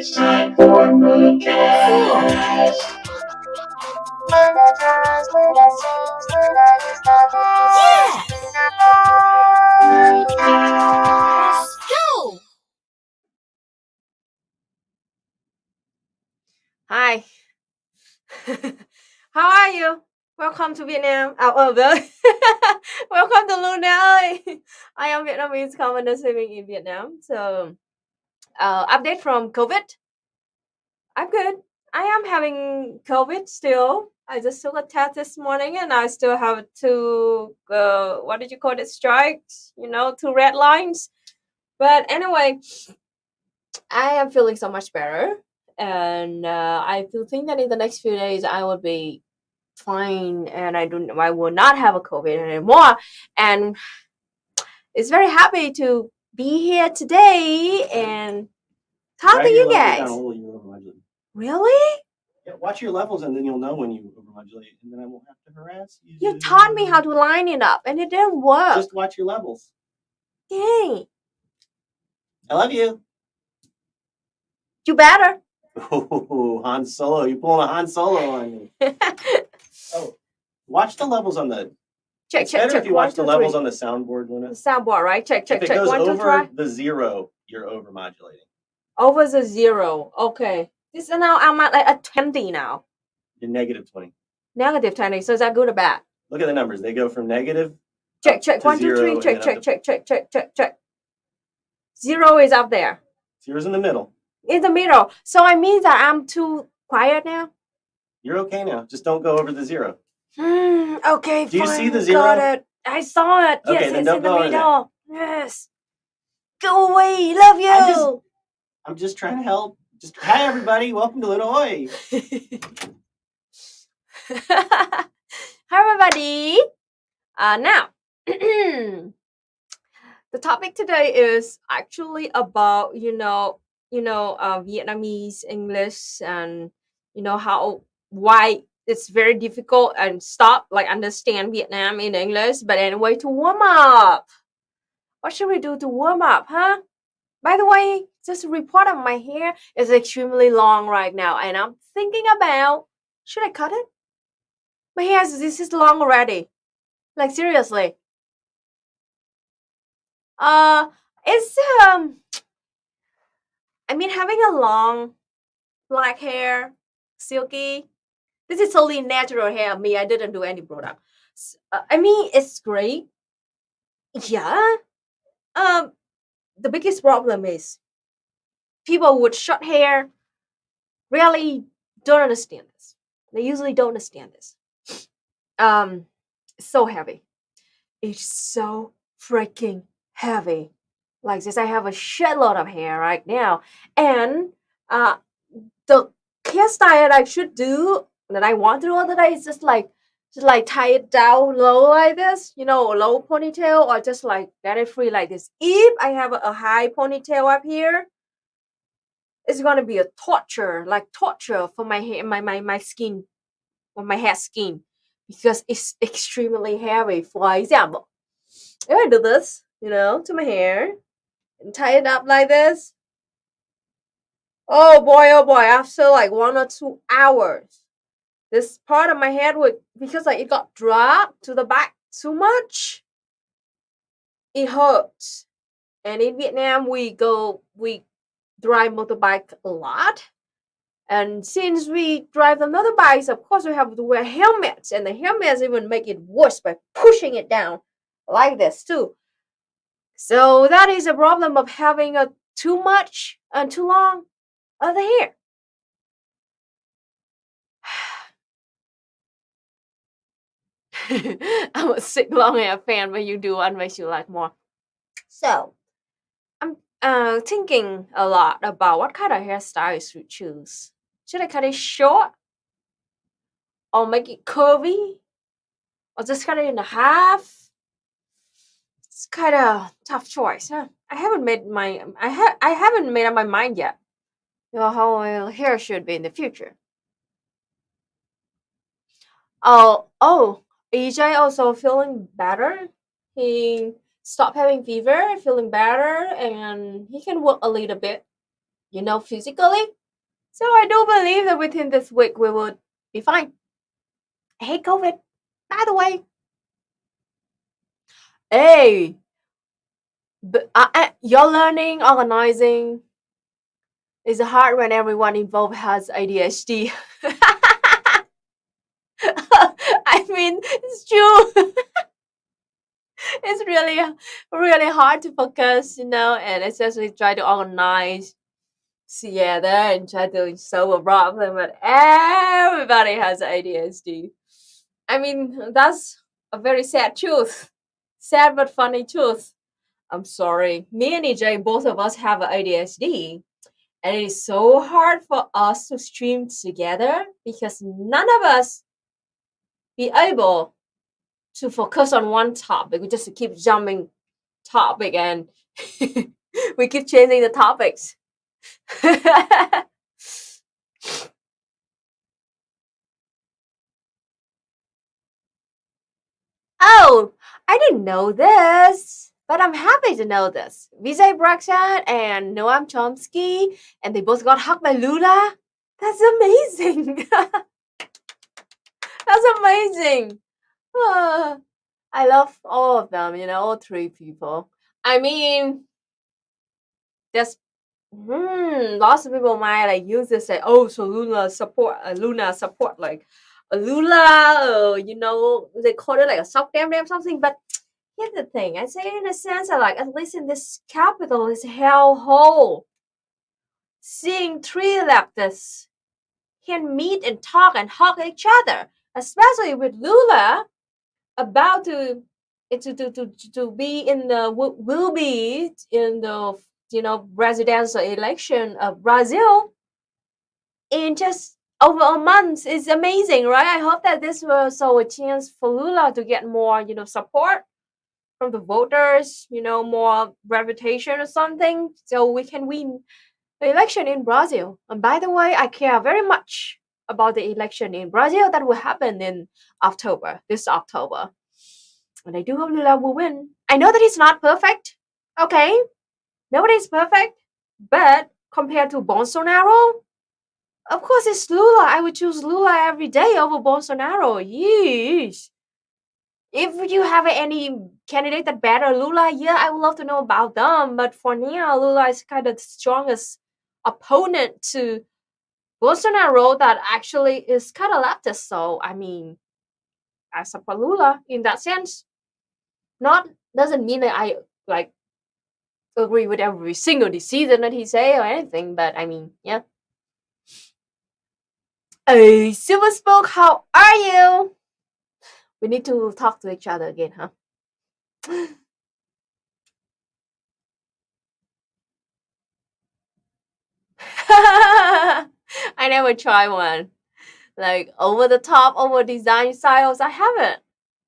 It's time for MOONCAST. Let's go! Hi. How are you? Welcome to Vietnam. Welcome to Luna. I am Vietnamese commoner living in Vietnam. So, update from COVID. I'm good. I am having COVID still. I just took a test this morning and I still have two, what did you call it, strikes? Two red lines. But anyway, I am feeling so much better. And I think that in the next few days I will be fine and I will not have a COVID anymore. And it's very happy to be here today and talk to you guys. Really? Yeah, watch your levels and then you'll know when you overmodulate, and then I won't have to harass you. You taught me how to line it up and it didn't work. Just watch your levels. Dang. I love you. You better. Oh, Han Solo. You're pulling a Han Solo on me. Oh, watch the levels on the... Check. If you watch the levels on the soundboard, Luna. The soundboard, right? Check. If it goes 1, 2, over 3. the 0, you're overmodulating. Over the 0. Okay. This is now I'm at like a 20 now. You're negative 20. Negative 20. So is that good or bad? Look at the numbers. They go from negative. Check. 1, 2, 3. Check. 0 is up there. 0's in the middle. In the middle. So I mean that I'm too quiet now? You're okay now. Just don't go over the 0. Okay, Do you fine. see the 0? Got it. I saw it. Okay, yes, then it's don't in the go over middle. Yes. Go away. Love you. I'm just trying to help. Hi, everybody. Welcome to Illinois. Hi, everybody. Now, the topic today is actually about, Vietnamese English and, why it's very difficult and understand Vietnam in English. But anyway, to warm up. What should we do to warm up, huh? By the way, just a report on my hair is extremely long right now, and I'm thinking about, should I cut it? My hair this is long already. Like seriously. It's having a long black hair, silky. This is totally natural hair of me. I didn't do any product. It's great. Yeah. The biggest problem is people with short hair really don't understand this. They usually don't understand this. It's so heavy. It's so freaking heavy. Like this, I have a shitload of hair right now, and the hairstyle that I should do that I want to do all the day is just tie it down low like this, low ponytail, or just like get it free like this. If I have a high ponytail up here, it's gonna be a torture for my hair, my skin, or my hair skin, because it's extremely heavy. For example, if I do this, to my hair and tie it up like this, oh boy, after like 1 or 2 hours, this part of my head because it got dropped to the back too much, it hurts. And in Vietnam, we drive motorbike a lot. And since we drive the motorbikes, of course, we have to wear helmets. And the helmets even make it worse by pushing it down like this too. So that is a problem of having a too much and too long of the hair. I'm a sick long hair fan, but you do what makes you like more. So I'm thinking a lot about what kind of hairstyle I should choose. Should I cut it short? Or make it curvy? Or just cut it in half? It's kind of tough choice, huh? I haven't made up my mind yet. How my hair should be in the future. Oh, EJ also feeling better. He stopped having fever, feeling better, and he can work a little bit. physically. So I do believe that within this week we would be fine. I hate COVID, by the way. Hey, but your learning, organizing is hard when everyone involved has ADHD. I mean, it's true. It's really hard to focus, and especially try to organize together and try to solve a problem, but everybody has ADHD. I mean, that's a very sad truth. Sad but funny truth. I'm sorry. Me and EJ, both of us have ADHD. And it is so hard for us to stream together because none of us be able to focus on one topic. We just keep jumping topic and we keep changing the topics. Oh, I didn't know this, but I'm happy to know this. Vijay Brakshat and Noam Chomsky, and they both got hugged by Lula. That's amazing. That's amazing. Ah, I love all of them, all three people. I mean, there's lots of people might use this say, oh, so Luna support like a Lula, they call it like a sock damn something. But here's the thing, I say it in a sense that at least in this capitalist hellhole, seeing three leftists can meet and talk and hug each other, especially with Lula about to be in the will be in the presidential election of Brazil in just over a month. Is amazing, right? I hope that this will also a chance for Lula to get more support from the voters, more reputation or something, so we can win the election in Brazil. And by the way, I care very much about the election in Brazil that will happen in this October. And I do hope Lula will win. I know that he's not perfect. Okay. Nobody's perfect. But compared to Bolsonaro, of course it's Lula. I would choose Lula every day over Bolsonaro. Yeesh. If you have any candidate that better Lula, yeah, I would love to know about them. But for now, Lula is kind of the strongest opponent to Bolsonaro that actually is kind of leftist. So, I mean, I support Lula in that sense. Not doesn't mean that I agree with every single decision that he say or anything, but I mean, yeah. Hey, Silver Spoke, how are you? We need to talk to each other again, huh? I never try one. Like over the top, over design styles, I haven't.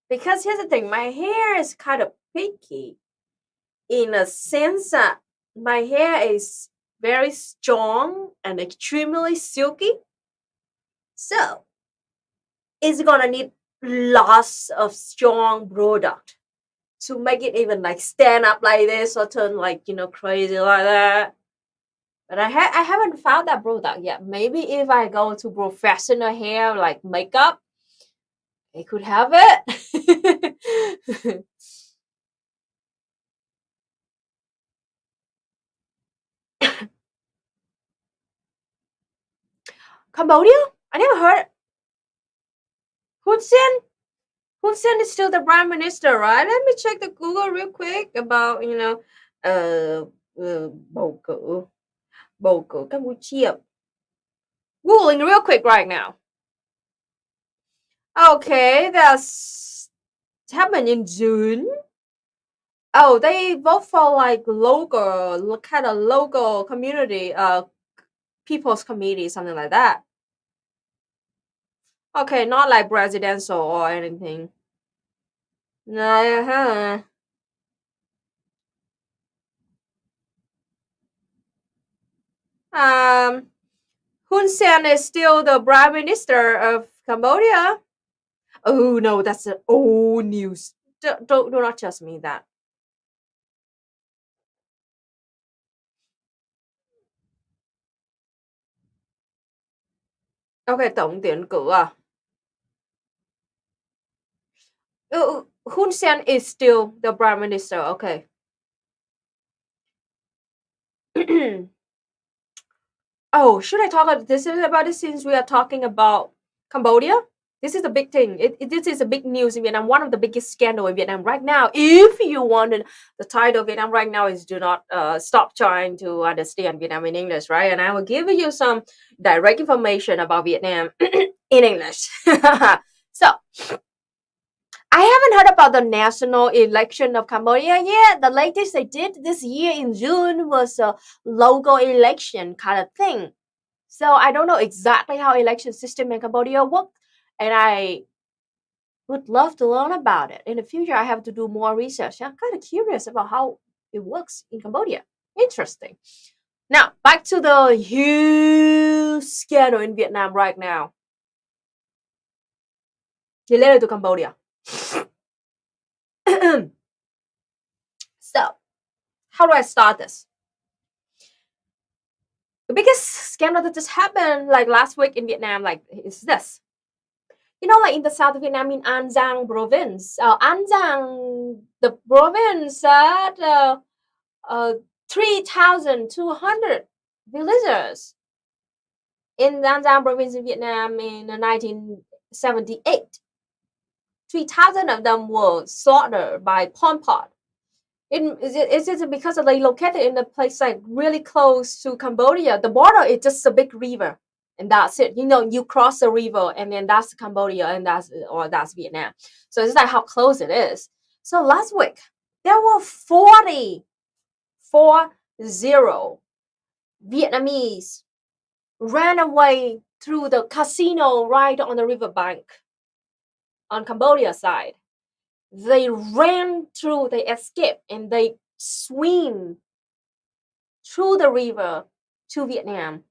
Because here's the thing, my hair is kind of picky in a sense that my hair is very strong and extremely silky. So it's gonna need lots of strong product to make it even stand up like this or turn crazy like that. But I haven't found that product yet. Maybe if I go to professional hair like makeup, I could have it. Cambodia? I never heard. Hun Sen? Hun Sen is still the prime minister, right? Let me check the Google real quick about bầu cử Cambodia. Googling real quick right now. Okay, that's happened in June. Oh, they vote for local kind of local community, people's committee, something like that. Okay, not like presidential or anything. Uh-huh. Hun Sen is still the prime minister of Cambodia. Oh no, that's the old news. Do not trust me that. Ok, tổng tuyển cử à? Hun Sen is still the prime minister. Okay. Oh, should I talk about this since we are talking about Cambodia? This is a big thing. This is a big news in Vietnam. One of the biggest scandal in Vietnam right now. If you wanted the title of Vietnam right now is "Do not stop trying to understand Vietnam in English," right? And I will give you some direct information about Vietnam in English. So I haven't heard about the national election of Cambodia yet. The latest they did this year in June was a local election kind of thing. So I don't know exactly how election system in Cambodia work, and I would love to learn about it. In the future, I have to do more research. I'm kind of curious about how it works in Cambodia. Interesting. Now, back to the huge scandal in Vietnam right now related to Cambodia. So, how do I start this? The biggest scandal that just happened like last week in Vietnam, like is this. You know, like in the south of Vietnam, in An Giang province, An Giang, the province had 3,200 villagers in An Giang province in Vietnam in 1978. 3,000 of them were slaughtered by Pol Pot. Is it because they located in a place like really close to Cambodia? The border is just a big river, and that's it. You know, you cross the river, and then that's Cambodia, and that's Vietnam. So it's like how close it is. So last week there were 40 Vietnamese ran away through the casino right on the riverbank on Cambodia side. They ran through, they escaped, and they swim through the river to Vietnam.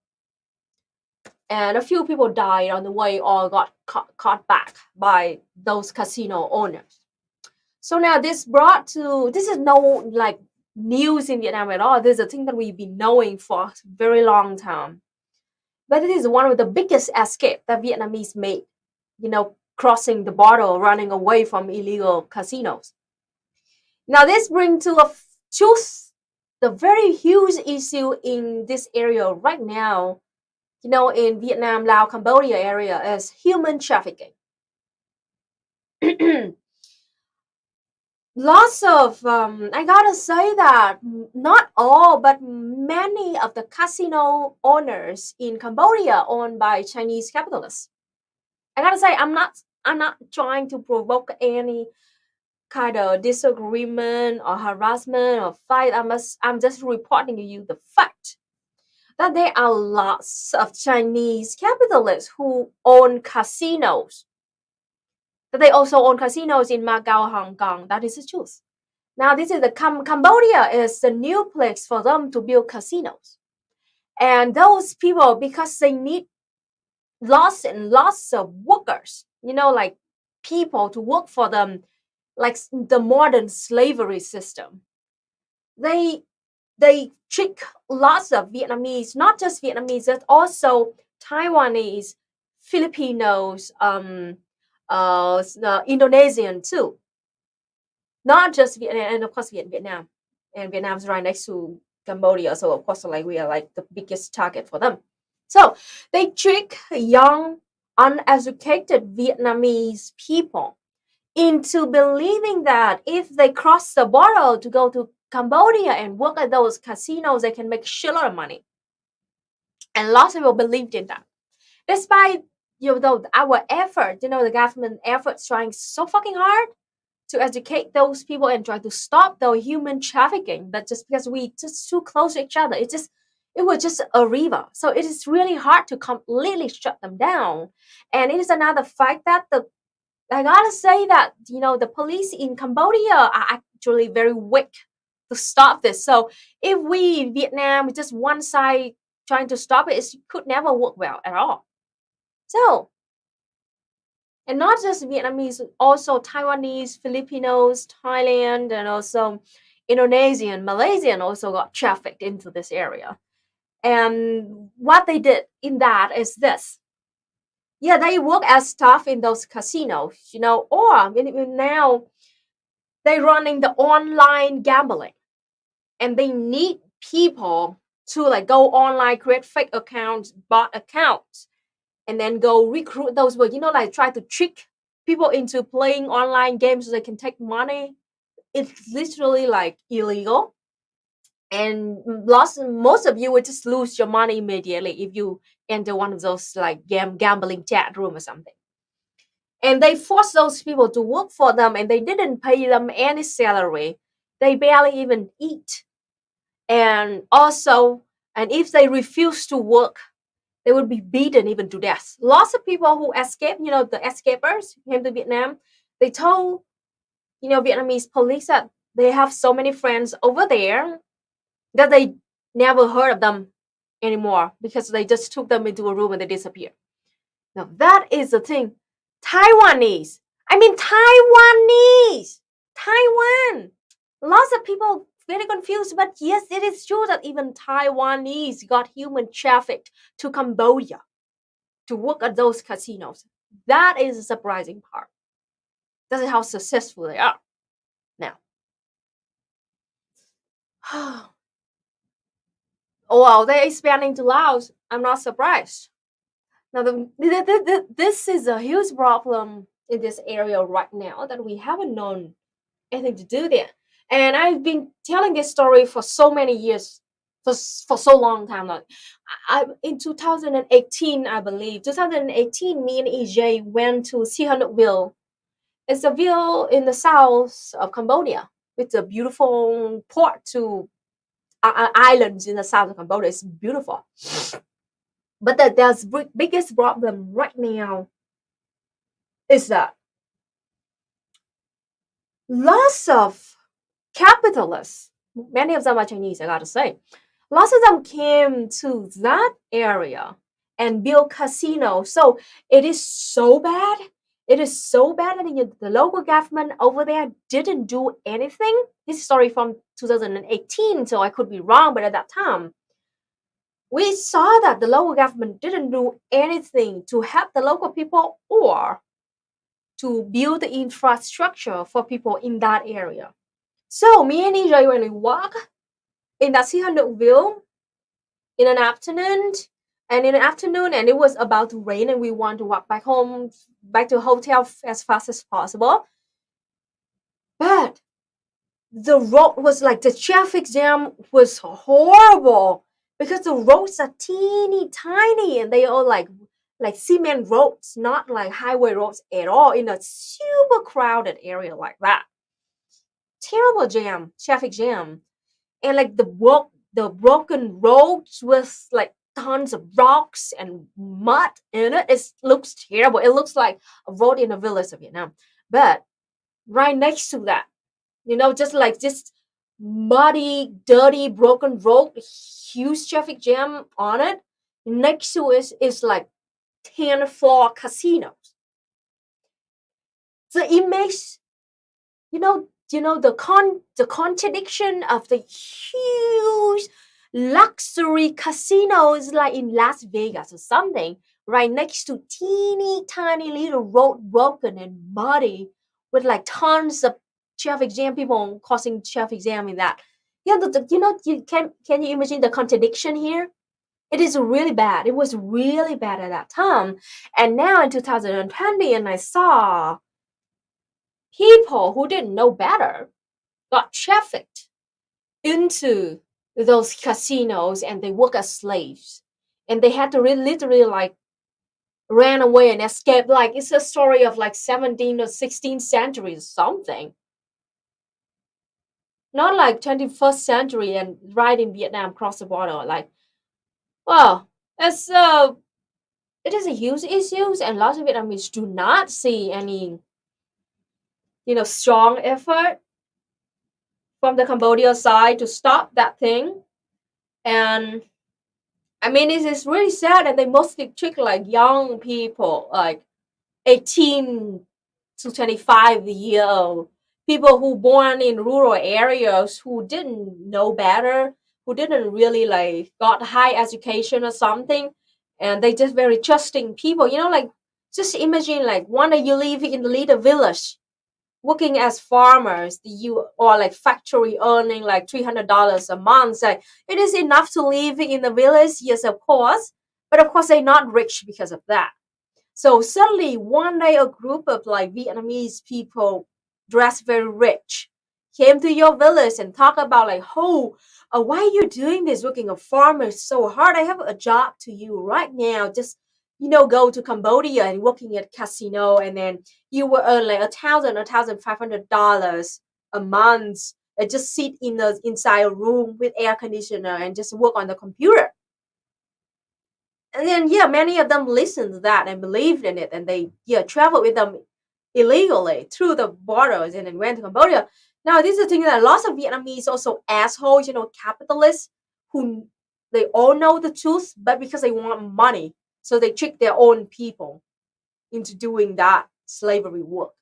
And a few people died on the way or got caught back by those casino owners. So now this is no like news in Vietnam at all. This is a thing that we've been knowing for a very long time. But it is one of the biggest escape that Vietnamese made, you know, crossing the border, running away from illegal casinos. Now this brings to the very huge issue in this area right now, you know, in Vietnam, Laos, Cambodia area is human trafficking. Lots of, I gotta say that not all, but many of the casino owners in Cambodia owned by Chinese capitalists. I gotta say, I'm not trying to provoke any kind of disagreement or harassment or fight. I'm just reporting to you the fact that there are lots of Chinese capitalists who own casinos. That they also own casinos in Macau, Hong Kong. That is the truth. Now, this is the Cambodia is the new place for them to build casinos, and those people, because they need lots and lots of workers, you know, like people to work for them, like the modern slavery system. They trick lots of Vietnamese, not just Vietnamese, but also Taiwanese, Filipinos, Indonesian too. Not just Vietnam, and of course Vietnam. And Vietnam's right next to Cambodia, so of course, like we are like the biggest target for them. So they trick young, uneducated Vietnamese people into believing that if they cross the border to go to Cambodia and work at those casinos, they can make a shitload of money. And lots of people believed in that. Despite, you know, our effort, you know, the government efforts trying so fucking hard to educate those people and try to stop the human trafficking, but just because we just too close to each other, it was just a river. So it is really hard to completely shut them down. And it is another fact that I gotta say that, you know, the police in Cambodia are actually very weak to stop this. So if we in Vietnam just one side trying to stop it, it could never work well at all. So, and not just Vietnamese, also Taiwanese, Filipinos, Thailand, and also Indonesian, Malaysian also got trafficked into this area. And what they did in that is this. Yeah, they work as staff in those casinos, or now they're running the online gambling, and they need people to like go online, create fake accounts, bot accounts, and then go recruit those people, like try to trick people into playing online games so they can take money. It's literally like illegal. And most of you would just lose your money immediately if you enter one of those like gambling chat room or something. And they forced those people to work for them, and they didn't pay them any salary. They barely even eat. And also, and if they refuse to work, they would be beaten even to death. Lots of people who escaped, the escapers came to Vietnam, they told, Vietnamese police that they have so many friends over there that they never heard of them anymore because they just took them into a room and they disappeared. Now that is the thing. Taiwanese. I mean Taiwanese. Taiwan. Lots of people very confused, but yes, it is true that even Taiwanese got human trafficked to Cambodia to work at those casinos. That is a surprising part. That's how successful they are now. Oh well, they're expanding to Laos. I'm not surprised. Now, this is a huge problem in this area right now that we haven't known anything to do there. And I've been telling this story for so many years, for so long time now. In 2018, I believe, 2018, me and EJ went to Sihanoukville. It's a ville in the south of Cambodia with a beautiful port to islands in the south of Cambodia. It's beautiful. But there's biggest problem right now is that lots of capitalists, many of them are Chinese, I gotta say, lots of them came to that area and built casinos. So it is so bad. It is so bad that the local government over there didn't do anything. This story from 2018, so I could be wrong, but at that time, we saw that the local government didn't do anything to help the local people or to build the infrastructure for people in that area. So me and EJ, when we walk in that Sihanoukville in an afternoon, and it was about to rain, and we want to walk back home, back to the hotel as fast as possible. But the road was like the traffic jam was horrible because the roads are teeny tiny and they are like cement roads, not like highway roads at all, in a super crowded area like that. Terrible jam, traffic jam. And like the broken roads with like tons of rocks and mud in it. It looks terrible. It looks like a road in a village of Vietnam. But right next to that, just like this muddy, dirty, broken road, huge traffic jam on it. Next to it is like 10-floor casinos. The image, the contradiction of the huge luxury casinos like in Las Vegas or something, right next to teeny tiny little road broken and muddy with like tons of traffic jam, people causing traffic jam in that. Yeah, you can you imagine the contradiction here? It is really bad. It was really bad at that time. And now in 2020, and I saw people who didn't know better got trafficked into those casinos and they work as slaves. And they had to literally like ran away and escape. Like it's a story of like 17th or 16th century or something. Not like 21st century and right in Vietnam cross the border. Like, well, it is a huge issue, and lots of Vietnamese do not see any, strong effort from the Cambodia side to stop that thing. And I mean, it is really sad that they mostly treat like young people, like 18 to 25 year old people who born in rural areas who didn't know better, who didn't really like got high education or something, and they just very trusting people. Like Just imagine like one day you live in the little village, working as farmers, you or like factory earning like $300 a month. Like, it is enough to live in the village, yes, of course, but of course they're not rich because of that. So suddenly one day a group of like Vietnamese people dressed very rich came to your village and talk about like, oh, why are you doing this, working a farmer so hard? I have a job to you right now. Just go to Cambodia and working at casino, and then you will earn like $1,500 a month. And just sit inside a room with air conditioner and just work on the computer. And then many of them listened to that and believed in it, and they traveled with them illegally through the borders and then went to Cambodia. Now this is the thing that lots of Vietnamese also assholes, capitalists who they all know the truth, but because they want money, so they trick their own people into doing that slavery work.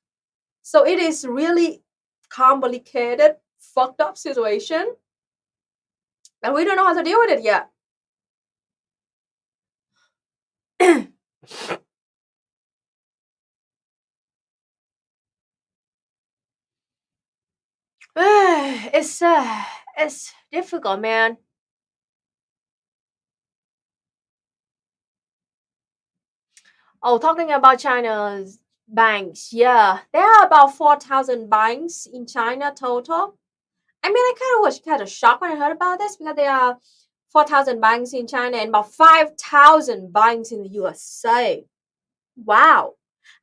So it is really complicated, fucked up situation, and we don't know how to deal with it yet. It's difficult, man. Oh, talking about China's banks, yeah, there are about 4,000 banks in China total. I mean, I kind of was kind of shocked when I heard about this, because there are 4,000 banks in China and about 5,000 banks in the USA. Wow.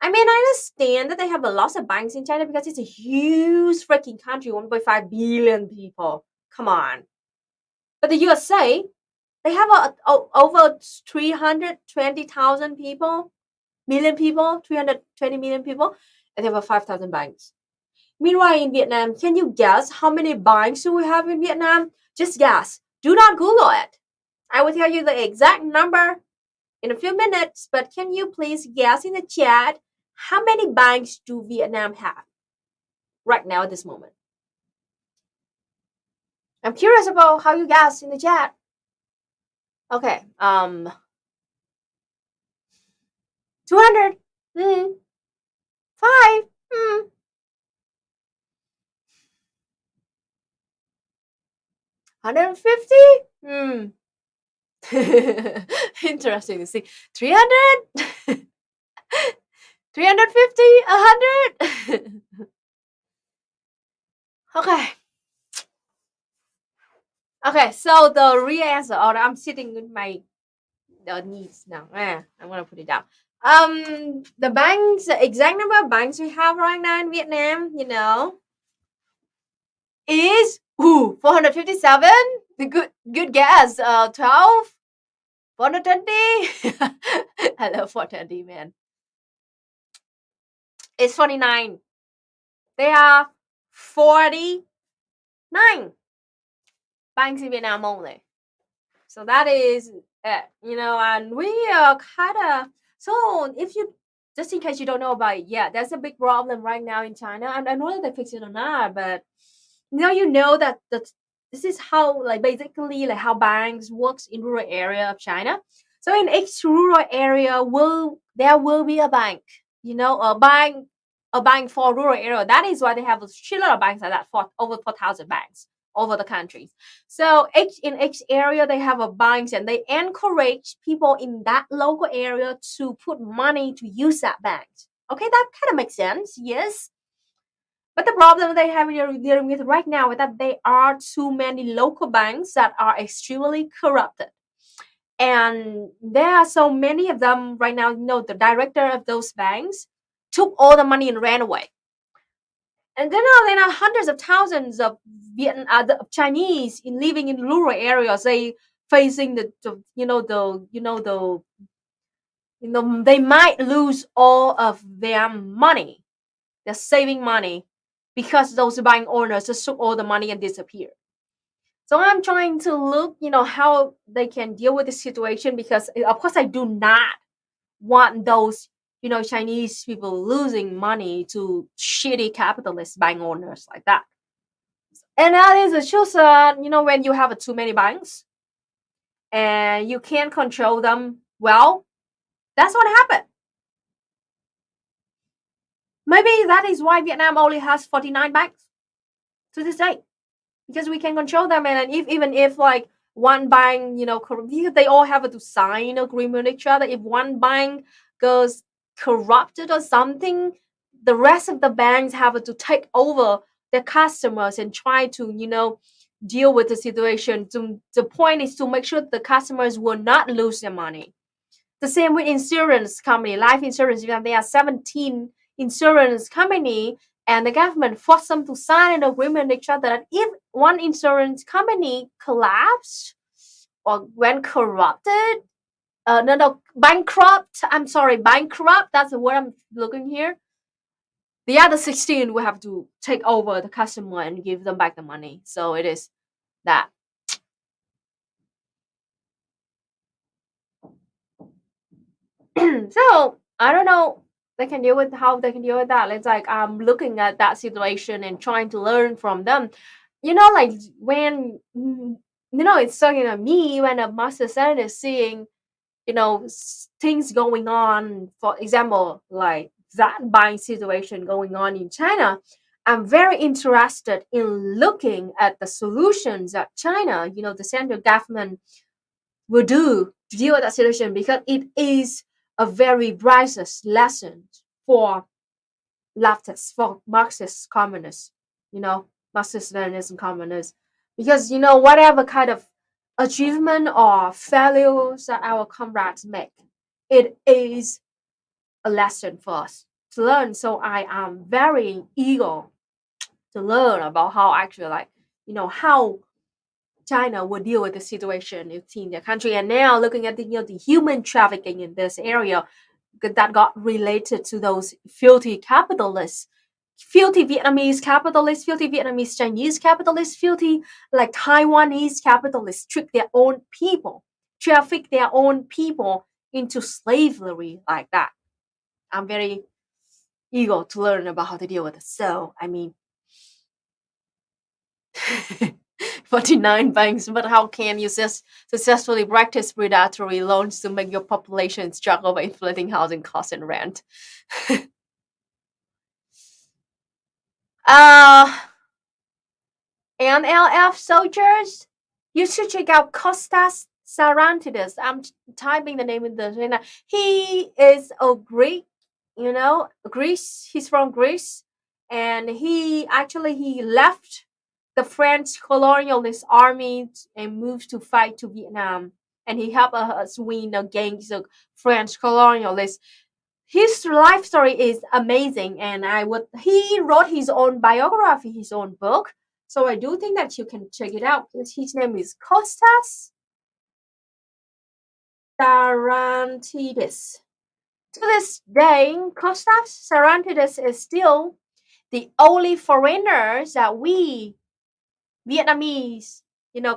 I mean, I understand that they have a lot of banks in China because it's a huge freaking country, 1.5 billion people. Come on. But the USA, they have over 320,000 people, million people, 320 million people, and they have 5,000 banks. Meanwhile, in Vietnam, can you guess how many banks do we have in Vietnam? Just guess. Do not Google it. I will tell you the exact number in a few minutes, but can you please guess in the chat, how many banks do Vietnam have right now at this moment? I'm curious about how you guess in the chat. Okay, 200, 5, 150. Interesting to see. 300, 350, 100. Okay, so the real answer, or I'm sitting with my knees now. I'm gonna put it down. The banks, the exact number of banks we have right now in Vietnam, is 457. Good guess. 12, 420. I love 420, man. It's 49. There are 49 banks in Vietnam only. So that is it, and we are kind of, so if you, just in case you don't know about it, there's a big problem right now in China. And I know that they fix it or not, but now that this is how, like, basically like how banks works in rural area of China. So in each rural area there will be a bank, a bank for rural area. That is why they have a shitload of banks like that, for over 4,000 banks over the countries. So in each area they have a banks, and they encourage people in that local area to put money to use that bank. Okay, that kind of makes sense, yes. But the problem they have dealing with right now is that there are too many local banks that are extremely corrupted. And there are so many of them right now, the director of those banks took all the money and ran away. And then there are hundreds of thousands of Chinese living in rural areas. They facing they might lose all of their money. They're saving money because those bank owners just took all the money and disappeared. So I'm trying to look, how they can deal with the situation, because of course I do not want those, Chinese people losing money to shitty capitalist bank owners like that. And that is the truth. When you have too many banks and you can't control them well, that's what happened. Maybe that is why Vietnam only has 49 banks to this day, because we can control them. And even if like one bank, they all have to sign agreement with each other. If one bank goes corrupted or something, the rest of the banks have to take over their customers and try to, deal with the situation. The point is to make sure the customers will not lose their money. The same with insurance company, life insurance. There are 17 insurance company, and the government forced them to sign an agreement with each other that if one insurance company collapsed or went corrupted, bankrupt. I'm sorry, bankrupt. That's the word I'm looking here. The other 16 will have to take over the customer and give them back the money. So it is that. So I don't know how they can deal with that. It's like I'm looking at that situation and trying to learn from them. Like when it's talking to me when a master student is seeing things going on. For example, like that buying situation going on in China. I'm very interested in looking at the solutions that China, the central government will do to deal with that situation, because it is a very priceless lesson for leftists, for Marxist communists, Marxist Leninism communists. Because, whatever kind of achievement or failures that our comrades make, it is a lesson for us to learn. So I am very eager to learn about how actually, how China will deal with the situation in their country. And now looking at the human trafficking in this area that got related to those filthy capitalists, filthy Vietnamese capitalists, filthy Vietnamese Chinese capitalists, filthy like Taiwanese capitalists trick their own people, traffic their own people into slavery like that. I'm very eager to learn about how to deal with it. So, 49 banks, but how can you successfully practice predatory loans to make your population struggle by inflating housing costs and rent? NLF soldiers, you should check out Kostas Sarantidis. I'm typing the name in the right now. He is a Greek, Greece. He's from Greece, and he left the French colonialist army and moved to fight to Vietnam, and he helped us win against the French colonialists. His life story is amazing, and he wrote his own biography, his own book. So I do think that you can check it out. His name is Kostas Sarantidis. To this day, Kostas Sarantidis is still the only foreigner that we Vietnamese,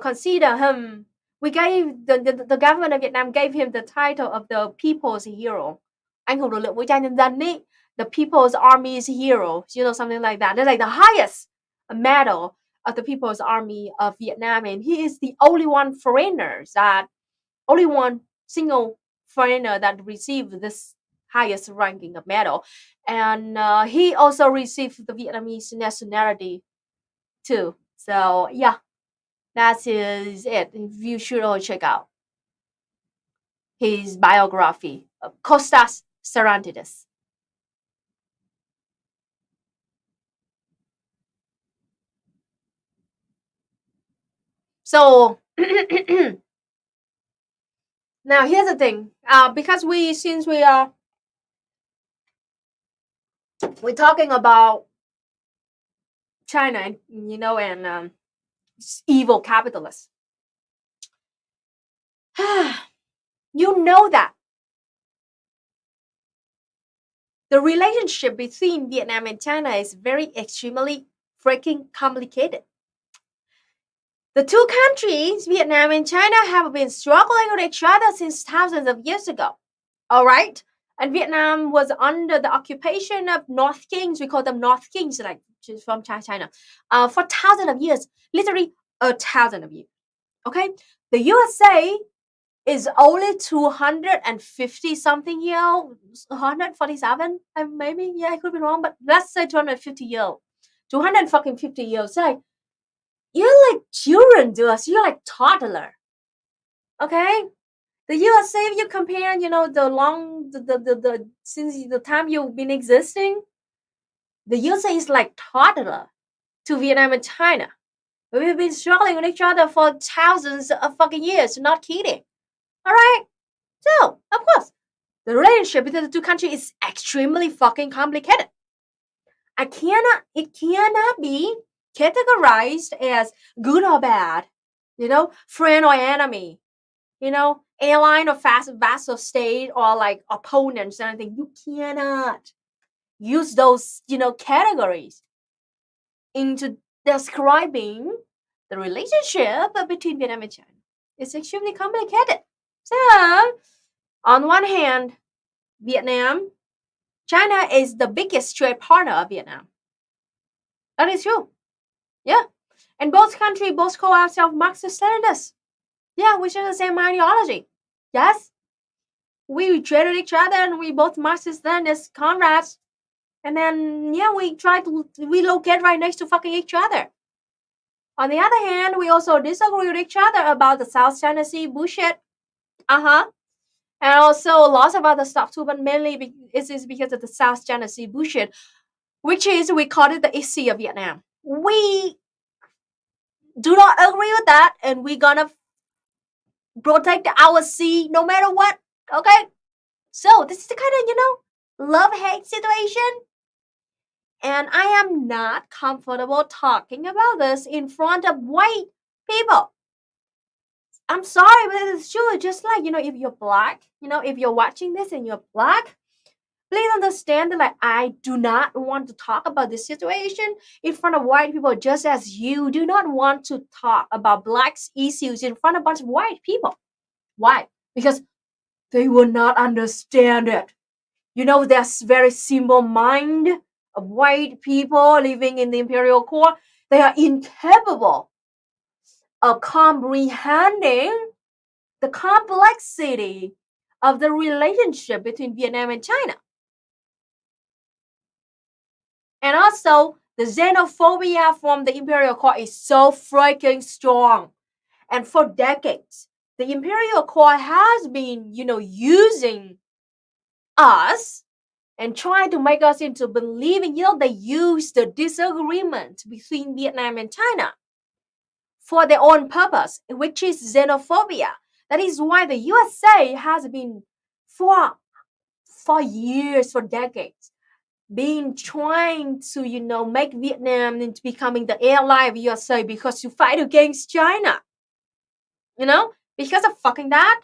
consider him. We gave the government of Vietnam gave him the title of the People's Hero. Anh hùng lực lượng vũ trang nhân dân ấy, the People's Army's Hero, something like that. They're like the highest medal of the People's Army of Vietnam, and he is the only one single foreigner that received this highest ranking of medal, and he also received the Vietnamese nationality too. So yeah, that is it. You should all check out his biography of Kostas Sarantidis. So now here's the thing. Because we're talking about China, and evil capitalists. You know that the relationship between Vietnam and China is very extremely freaking complicated. The two countries, Vietnam and China, have been struggling with each other since thousands of years ago. All right? And Vietnam was under the occupation of North Kings. We call them North Kings, like from China, for thousands of years, literally 1,000 of years. Okay? The USA is only 250 something year old, 147, maybe. Yeah, I could be wrong, but let's say 250 year old. 200 fucking 50 years. Like, you're like children to us. You're like toddler. Okay? The USA, if you compare, the since the time you've been existing, the USA is like toddler to Vietnam and China. We've been struggling with each other for thousands of fucking years. Not kidding. All right? So, of course, the relationship between the two countries is extremely fucking complicated. It cannot be categorized as good or bad, friend or enemy, airline or vassal state or like opponents and anything. You cannot use those, categories into describing the relationship between Vietnam and China. It's extremely complicated. So, on one hand, China is the biggest trade partner of Vietnam. That is true. Yeah. And both countries both call ourselves Marxist-Leninists. Yeah, we share the same ideology. Yes. We traded each other and we both Marxist-Leninist comrades. And then, yeah, we try to relocate right next to fucking each other. On the other hand, we also disagree with each other about the South China Sea bullshit. And also lots of other stuff too, but mainly it is because of the South China Sea bullshit, which is, we call it the issue of Vietnam. We do not agree with that, and we're gonna protect our sea no matter what. Okay? So this is the kind of, love-hate situation. And I am not comfortable talking about this in front of white people. I'm sorry, but it's true. Just like, if you're black, if you're watching this and you're black, please understand that, like, I do not want to talk about this situation in front of white people, just as you do not want to talk about blacks' issues in front of a bunch of white people. Why? Because they will not understand it. There's very simple mind of white people living in the Imperial core. They are incapable of comprehending the complexity of the relationship between Vietnam and China. And also, the xenophobia from the Imperial Court is so freaking strong. And for decades, the Imperial Court has been, using us and trying to make us into believing, they use the disagreement between Vietnam and China for their own purpose, which is xenophobia. That is why the USA has been, for years, for decades, been trying to, make Vietnam into becoming the ally of USA because you fight against China. Because of fucking that,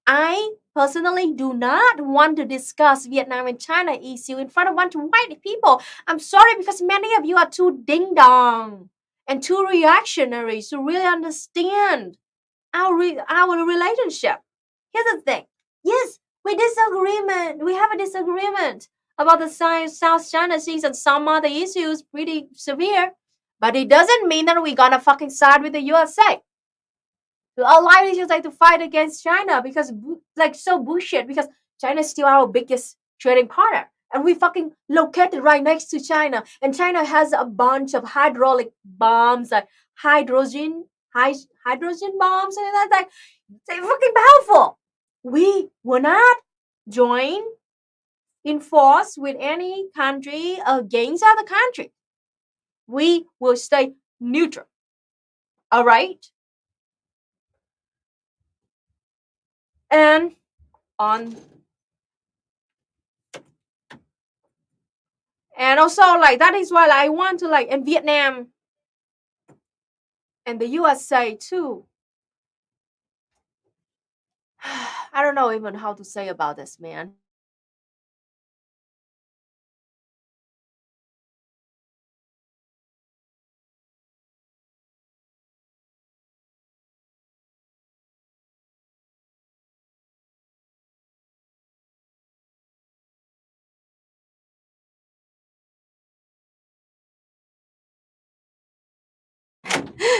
I personally do not want to discuss Vietnam and China issue in front of a bunch of white people. I'm sorry, because many of you are too ding-dong and too reactionary to really understand our relationship. Here's the thing. Yes, we have a disagreement about the South China Sea and some other issues pretty severe, but it doesn't mean that we're gonna fucking side with the USA. To allow the USA to fight against China because, like, so bullshit, because China is still our biggest trading partner. And we fucking located right next to China. And China has a bunch of hydraulic bombs, like hydrogen bombs, and that's like, they're fucking powerful. We will not join in force with any country against other country. We will stay neutral. All right? And on and also, like, that is why, like, I want to, like, in Vietnam and the USA too. I don't know even how to say about this, man.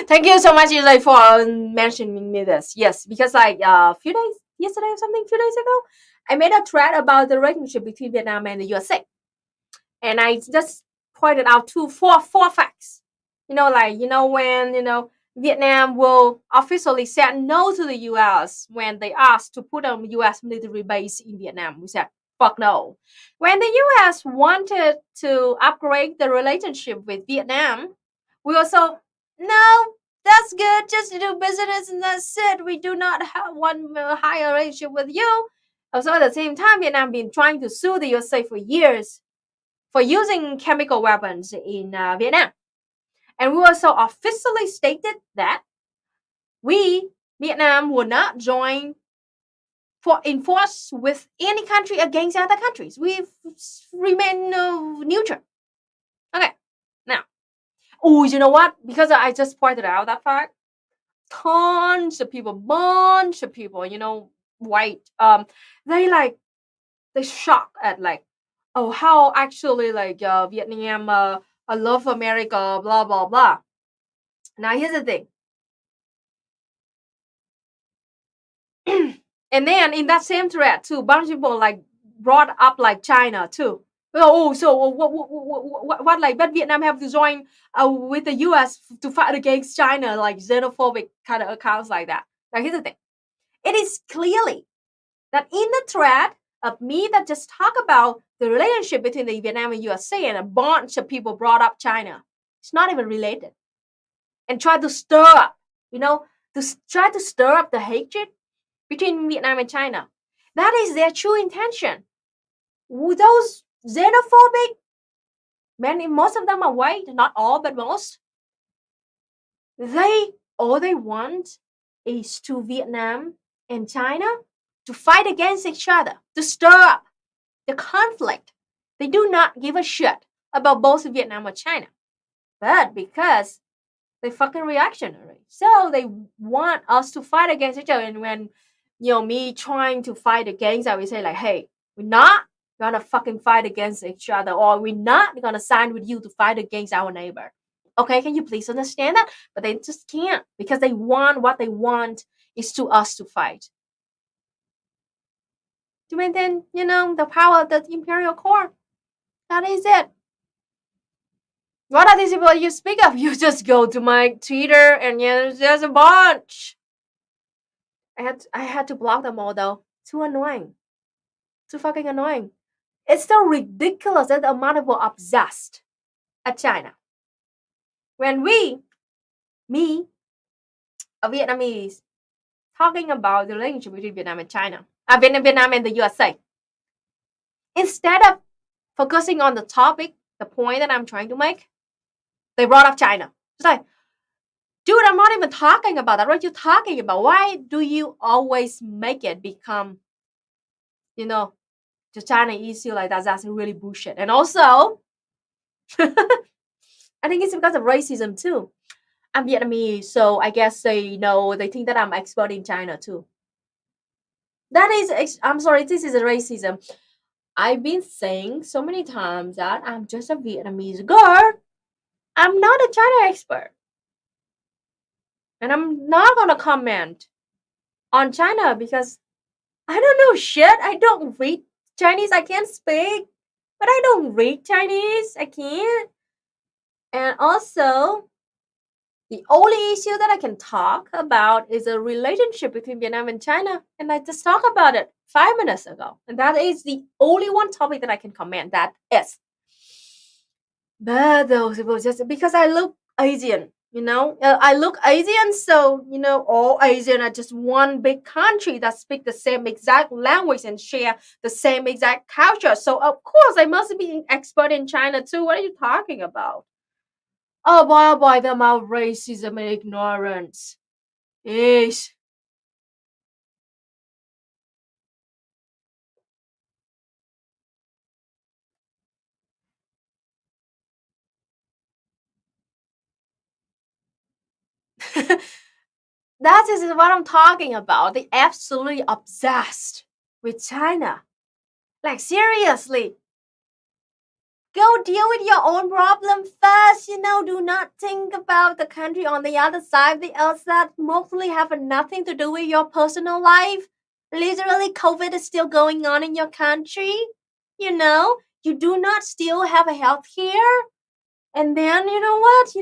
Thank you so much, Yusei, for mentioning me this. Yes, because like a few days yesterday or something, few days ago, I made a thread about the relationship between Vietnam and the USA, and I just pointed out four facts. Like when Vietnam will officially said no to the US when they asked to put a US military base in Vietnam. We said fuck no. When the US wanted to upgrade the relationship with Vietnam, we also no. That's good, just to do business and that's it. We do not have one higher relationship with you. Also, at the same time, Vietnam been trying to sue the USA for years for using chemical weapons in Vietnam. And we also officially stated that we, Vietnam, will not join for enforce with any country against other countries. We remain neutral. Okay, now, you know what? Because I just pointed out that fact, tons of people, bunch of people, white, they shocked at like, oh, how actually like Vietnam I love America, blah blah blah. Now here's the thing. And then in that same thread too, bunch of people like brought up like China too. Oh, so what like but Vietnam have to join with the US to fight against China, like xenophobic kind of accounts like that. Now here's the thing. It is clearly that in the thread of me that just talk about the relationship between the Vietnam and USA, and a bunch of people brought up China. It's not even related. And try to stir up, try to stir up the hatred between Vietnam and China. That is their true intention. Those xenophobic, most of them are white, not all, but most. All they want is to Vietnam and China to fight against each other, to stir up the conflict. They do not give a shit about both Vietnam or China. But because they fucking reactionary, so they want us to fight against each other. And when me trying to fight against, I will say like, hey, we're not gonna fucking fight against each other, or we're not gonna sign with you to fight against our neighbor. Okay, can you please understand that? But they just can't, because they want, what they want is to us to fight. To maintain, the power of the Imperial core. That is it. What are these people you speak of? You just go to my Twitter and there's a bunch. I had to block them all though. Too annoying. Too fucking annoying. It's so ridiculous that the amount of people obsessed at China. When me, a Vietnamese, talking about the relationship between Vietnam and China, Vietnam and the USA, instead of focusing on the topic, the point that I'm trying to make, they brought up China. It's like, dude, I'm not even talking about that. What are you talking about? Why do you always make it become, the China issue like that? That's really bullshit. And also, I think it's because of racism too. I'm Vietnamese, so I guess they think that I'm expert in China too. That is, I'm sorry, this is a racism. I've been saying so many times that I'm just a Vietnamese girl. I'm not a China expert. And I'm not gonna comment on China because I don't know shit. I don't read Chinese. I can't speak, but I don't read Chinese. I can't. And also, the only issue that I can talk about is a relationship between Vietnam and China. And I just talked about it 5 minutes ago. And that is the only one topic that I can comment. That is. But those people just because I look Asian, I look Asian, so all Asian are just one big country that speak the same exact language and share the same exact culture. So of course I must be an expert in China too. What are you talking about? Oh boy, the amount of racism and ignorance. Yes. That is what I'm talking about. They absolutely obsessed with China. Like seriously. Go deal with your own problem first. Do not think about the country on the other side of the earth that mostly have nothing to do with your personal life. Literally, COVID is still going on in your country. You do not still have a health care. And then, you know what?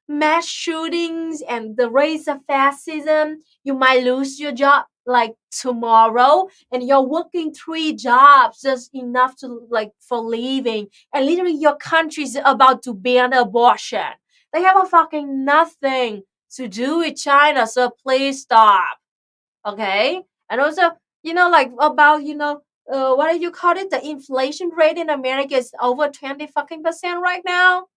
Mass shootings and the rise of fascism. You might lose your job like tomorrow, and you're working 3 jobs just enough to like for living. And literally, your country's about to ban abortion. They have a fucking nothing to do with China, so please stop. Okay? And also, like about, what do you call it? The inflation rate in America is over 20 fucking percent right now.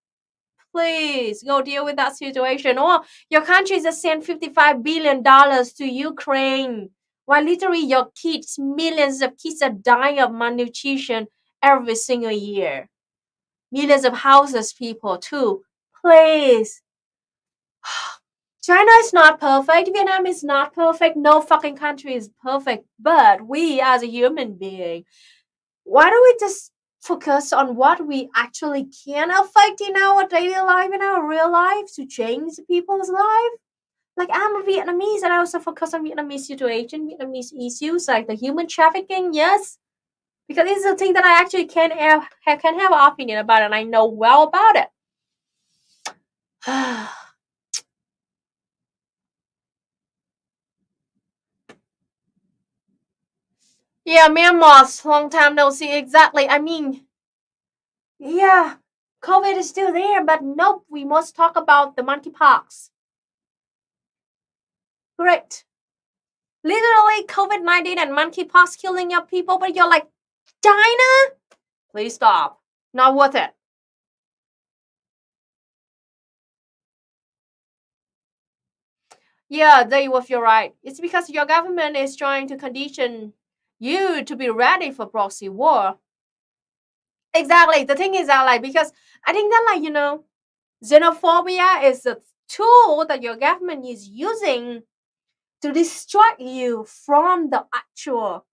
Please go deal with that situation. Or your country just sent $55 billion to Ukraine. While literally your kids, millions of kids are dying of malnutrition every single year. Millions of houseless people too. Please. China is not perfect. Vietnam is not perfect. No fucking country is perfect. But we as a human being, why don't we just focus on what we actually can affect in our daily life, in our real life, to change people's life? Like, I'm a Vietnamese and I also focus on Vietnamese situation, Vietnamese issues like the human trafficking, yes. Because it's a thing that I actually can have an opinion about and I know well about it. Yeah, Myanmar's long time no see, exactly. I mean, yeah, COVID is still there, but nope, we must talk about the monkeypox. Great. Literally, COVID-19 and monkeypox killing your people, but you're like, China? Please stop. Not worth it. Yeah, Dave, you're right. It's because your government is trying to condition you to be ready for proxy war. Exactly. The thing is that, like, because I think that, like, xenophobia is a tool that your government is using to distract you from the actual,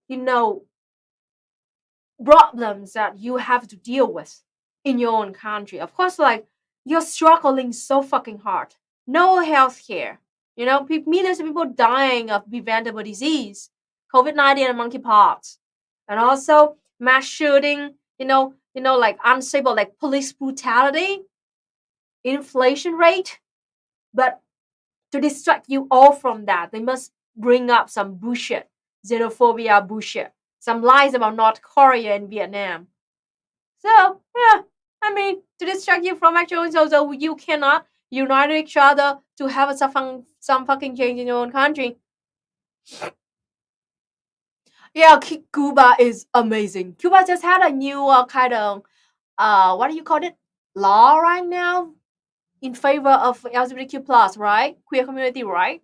you know, problems that you have to deal with in your own country. Of course, like, you're struggling so fucking hard. No health care. Millions of people dying of preventable disease, COVID-19 and monkeypox, and also mass shooting. Like unstable, like police brutality, inflation rate. But to distract you all from that, they must bring up some bullshit, xenophobia bullshit, some lies about North Korea and Vietnam. So, yeah, I mean, to distract you from actual, so you cannot unite each other to have some fucking change in your own country. Yeah, Cuba is amazing. Cuba just had a new kind of, what do you call it? Law right now in favor of LGBTQ plus, right? Queer community, right?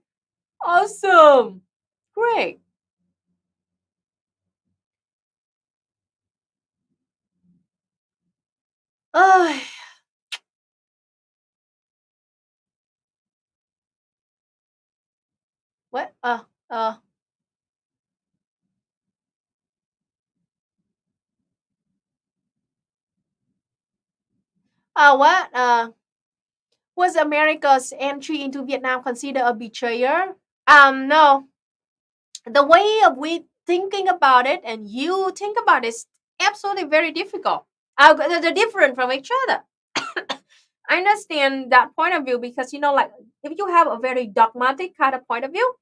Awesome. Great. Uh, what? What? Was America's entry into Vietnam considered a betrayal? No. The way of we thinking about it and you think about it is absolutely very difficult. They're different from each other. I understand that point of view because like if you have a very dogmatic kind of point of view,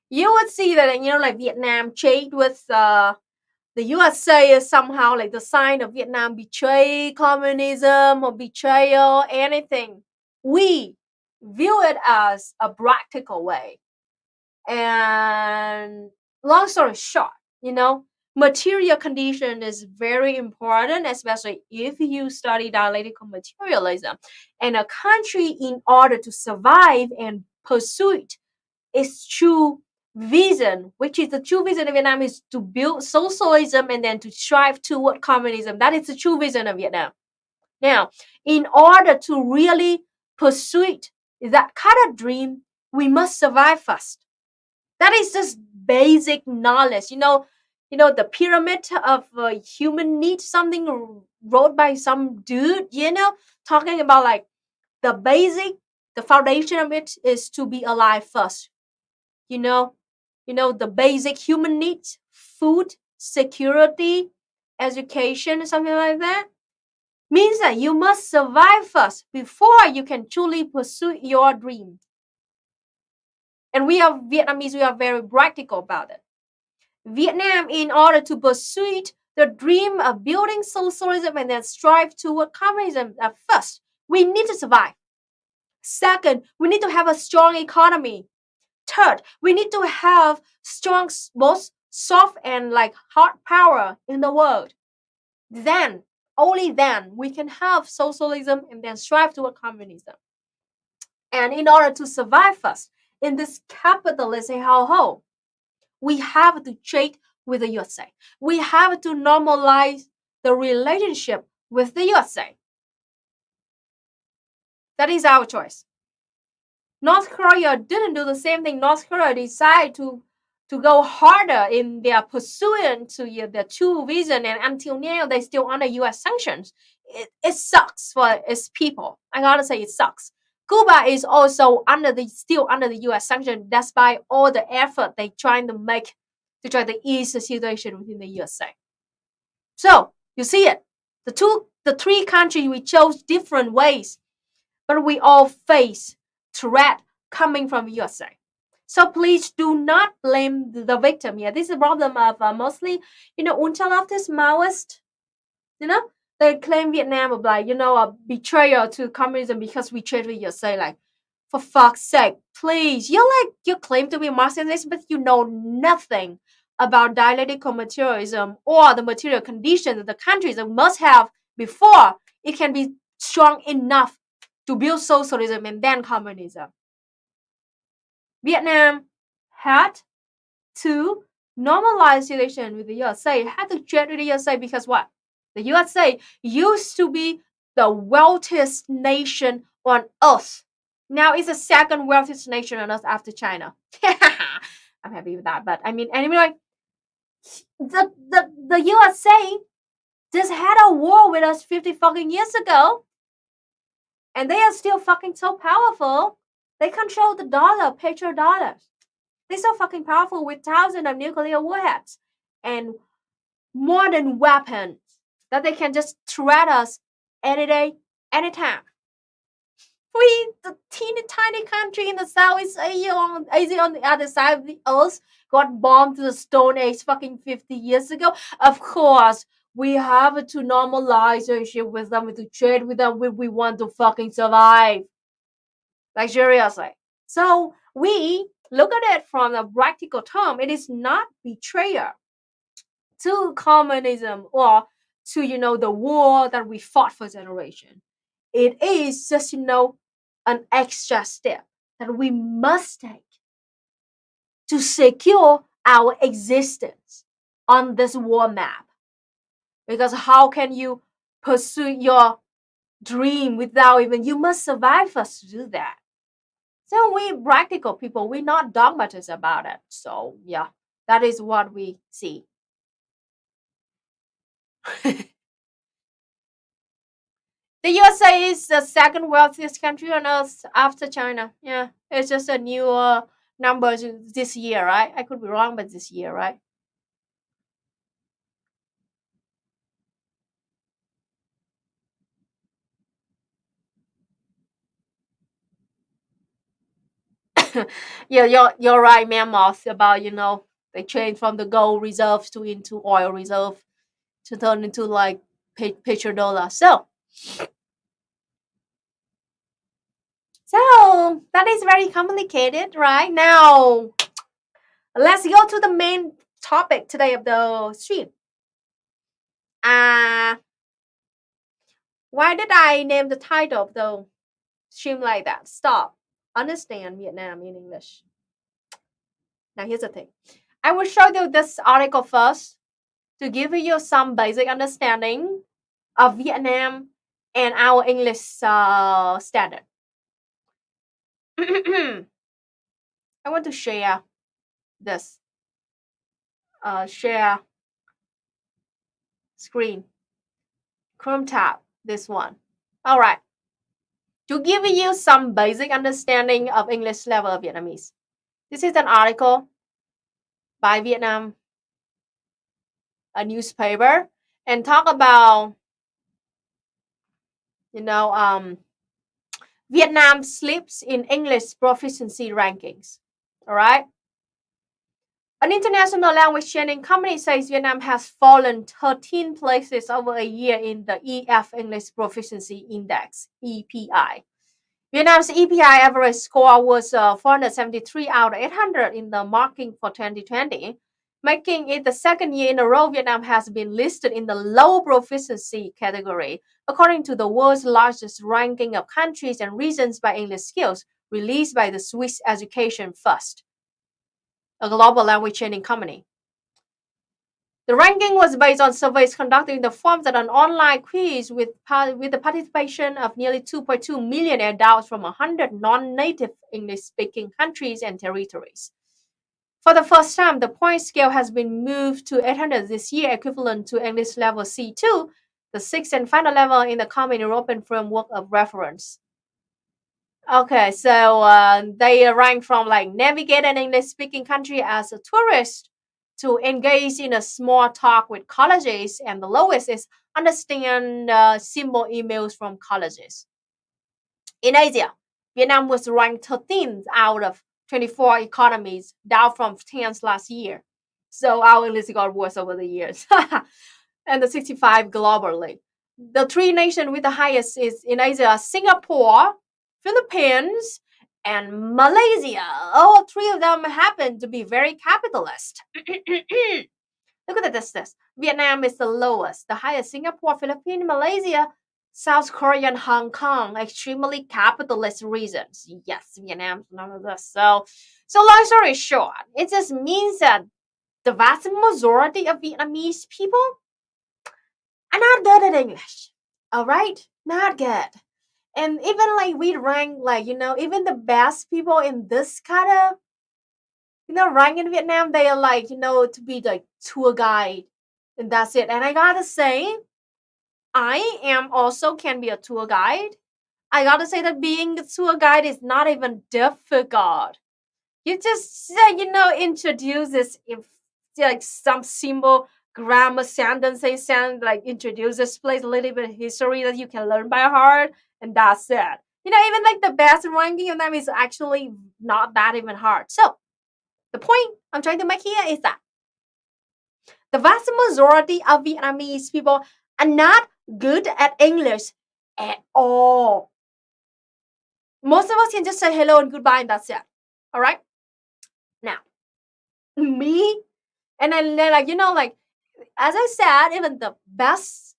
you would see that like Vietnam trade with the USA is somehow like the sign of Vietnam betray communism or betrayal, anything. We view it as a practical way. And long story short, material condition is very important, especially if you study dialectical materialism. And a country, in order to survive and pursue its true vision, which is the true vision of Vietnam, is to build socialism and then to strive toward communism. That is the true vision of Vietnam. Now, in order to really pursue that kind of dream, we must survive first. That is just basic knowledge. the pyramid of human needs, something wrote by some dude, talking about like the foundation of it is to be alive first. You know, the basic human needs, food, security, education, something like that, means that you must survive first before you can truly pursue your dream. And we are Vietnamese, we are very practical about it. Vietnam, in order to pursue the dream of building socialism and then strive toward communism, first, we need to survive. Second, we need to have a strong economy. Third, we need to have strong, both soft and like hard power in the world. Then, only then, we can have socialism and then strive toward communism. And in order to survive first in this capitalist hellhole, we have to trade with the USA. We have to normalize the relationship with the USA. That is our choice. North Korea didn't do the same thing. North Korea decided to go harder in their pursuit to their true vision, and until now they still under U.S. sanctions. It sucks for its people. I gotta say it sucks. Cuba is also still under the U.S. sanction, despite all the effort they trying to make to try to ease the situation within the USA. So you see it. The three countries we chose different ways, but we all face threat coming from USA. So please do not blame the victim here. This is a problem of mostly, ultra-leftist Maoist. They claim Vietnam of like, a betrayal to communism because we trade with USA. Like, for fuck's sake, please. You claim to be Marxist, but you know nothing about dialectical materialism or the material conditions that the countries must have before it can be strong enough to build socialism and then communism. Vietnam had to normalize relation with the USA, had to trade with the USA because what? The USA used to be the wealthiest nation on earth. Now it's the second wealthiest nation on earth after China. I'm happy with that. But I mean, anyway, the USA just had a war with us 50 fucking years ago. And they are still fucking so powerful. They control the dollar, petrodollars. They're so fucking powerful with thousands of nuclear warheads and modern weapons that they can just threat us any day, anytime. We, the teeny tiny country in the Southeast Asia on the other side of the earth, got bombed to the Stone Age fucking 50 years ago. Of course, we have to normalize our shit with them, to trade with them if we want to fucking survive. Like, seriously. So we look at it from a practical term. It is not betrayal to communism or to, the war that we fought for generation. It is just, an extra step that we must take to secure our existence on this war map. Because how can you pursue your dream without you must survive first to do that. So we practical people, we're not dogmatists about it. So yeah, that is what we see. The USA is the second wealthiest country on earth after China. Yeah, it's just a new numbers this year, right? I could be wrong, but this year, right? Yeah, you're right, Mammoth, about they changed from the gold reserves to into oil reserve to turn into like petrodollar. So that is very complicated, right? Now let's go to the main topic today of the stream. Why did I name the title of the stream like that? Stop. Understand Vietnam in English. Now here's the thing. I will show you this article first to give you some basic understanding of Vietnam and our English standard. I want to share this. Share screen. Chrome tab, this one. All right. To give you some basic understanding of English level of Vietnamese, this is an article by Vietnam, a newspaper, and talk about, Vietnam slips in English proficiency rankings. All right. An international language training company says Vietnam has fallen 13 places over a year in the EF English Proficiency Index, EPI. Vietnam's EPI average score was 473 out of 800 in the marking for 2020, making it the second year in a row Vietnam has been listed in the low proficiency category, according to the world's largest ranking of countries and regions by English skills, released by the Swiss Education First, a global language training company. The ranking was based on surveys conducted in the form of an online quiz with the participation of nearly 2.2 million adults from 100 non-native English-speaking countries and territories. For the first time, the point scale has been moved to 800 this year, equivalent to English level C2, the sixth and final level in the Common European Framework of Reference. Okay, so they rank from like navigate an English-speaking country as a tourist to engage in a small talk with colleges, and the lowest is understand simple emails from colleges. In Asia, Vietnam was ranked 13th out of 24 economies, down from 10th last year. So our English got worse over the years. And the 65 globally. The three nations with the highest is in Asia: Singapore, Philippines, and Malaysia. All three of them happen to be very capitalist. Look at this. Vietnam is the lowest. The highest: Singapore, Philippines, Malaysia, South Korea, and Hong Kong. Extremely capitalist reasons. Yes, Vietnam's none of this. So long story short, it just means that the vast majority of Vietnamese people are not good at English. All right? Not good. And even like we rank like, even the best people in this kind of, rank in Vietnam, they are like, to be like tour guide. And that's it. And I gotta say, I am also can be a tour guide. I gotta say that being a tour guide is not even difficult. You just, introduce this, if like some simple grammar sentences and like introduce this place, a little bit of history that you can learn by heart, and that's it. Even like the best ranking of them is actually not that even hard. So the point I'm trying to make here is that the vast majority of Vietnamese people are not good at English at all. Most of us can just say hello and goodbye and that's it. All right? Now, me, and then like, as I said, even the best,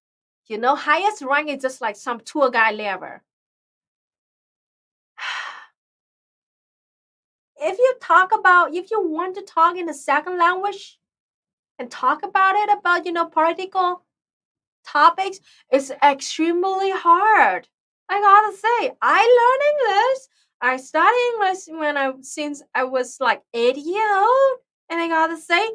highest rank is just like some tour guide level. If you want to talk in a second language and talk about it, about, political topics, it's extremely hard. I gotta say, I learned English. I studied English since I was like 8 years old. And I gotta say,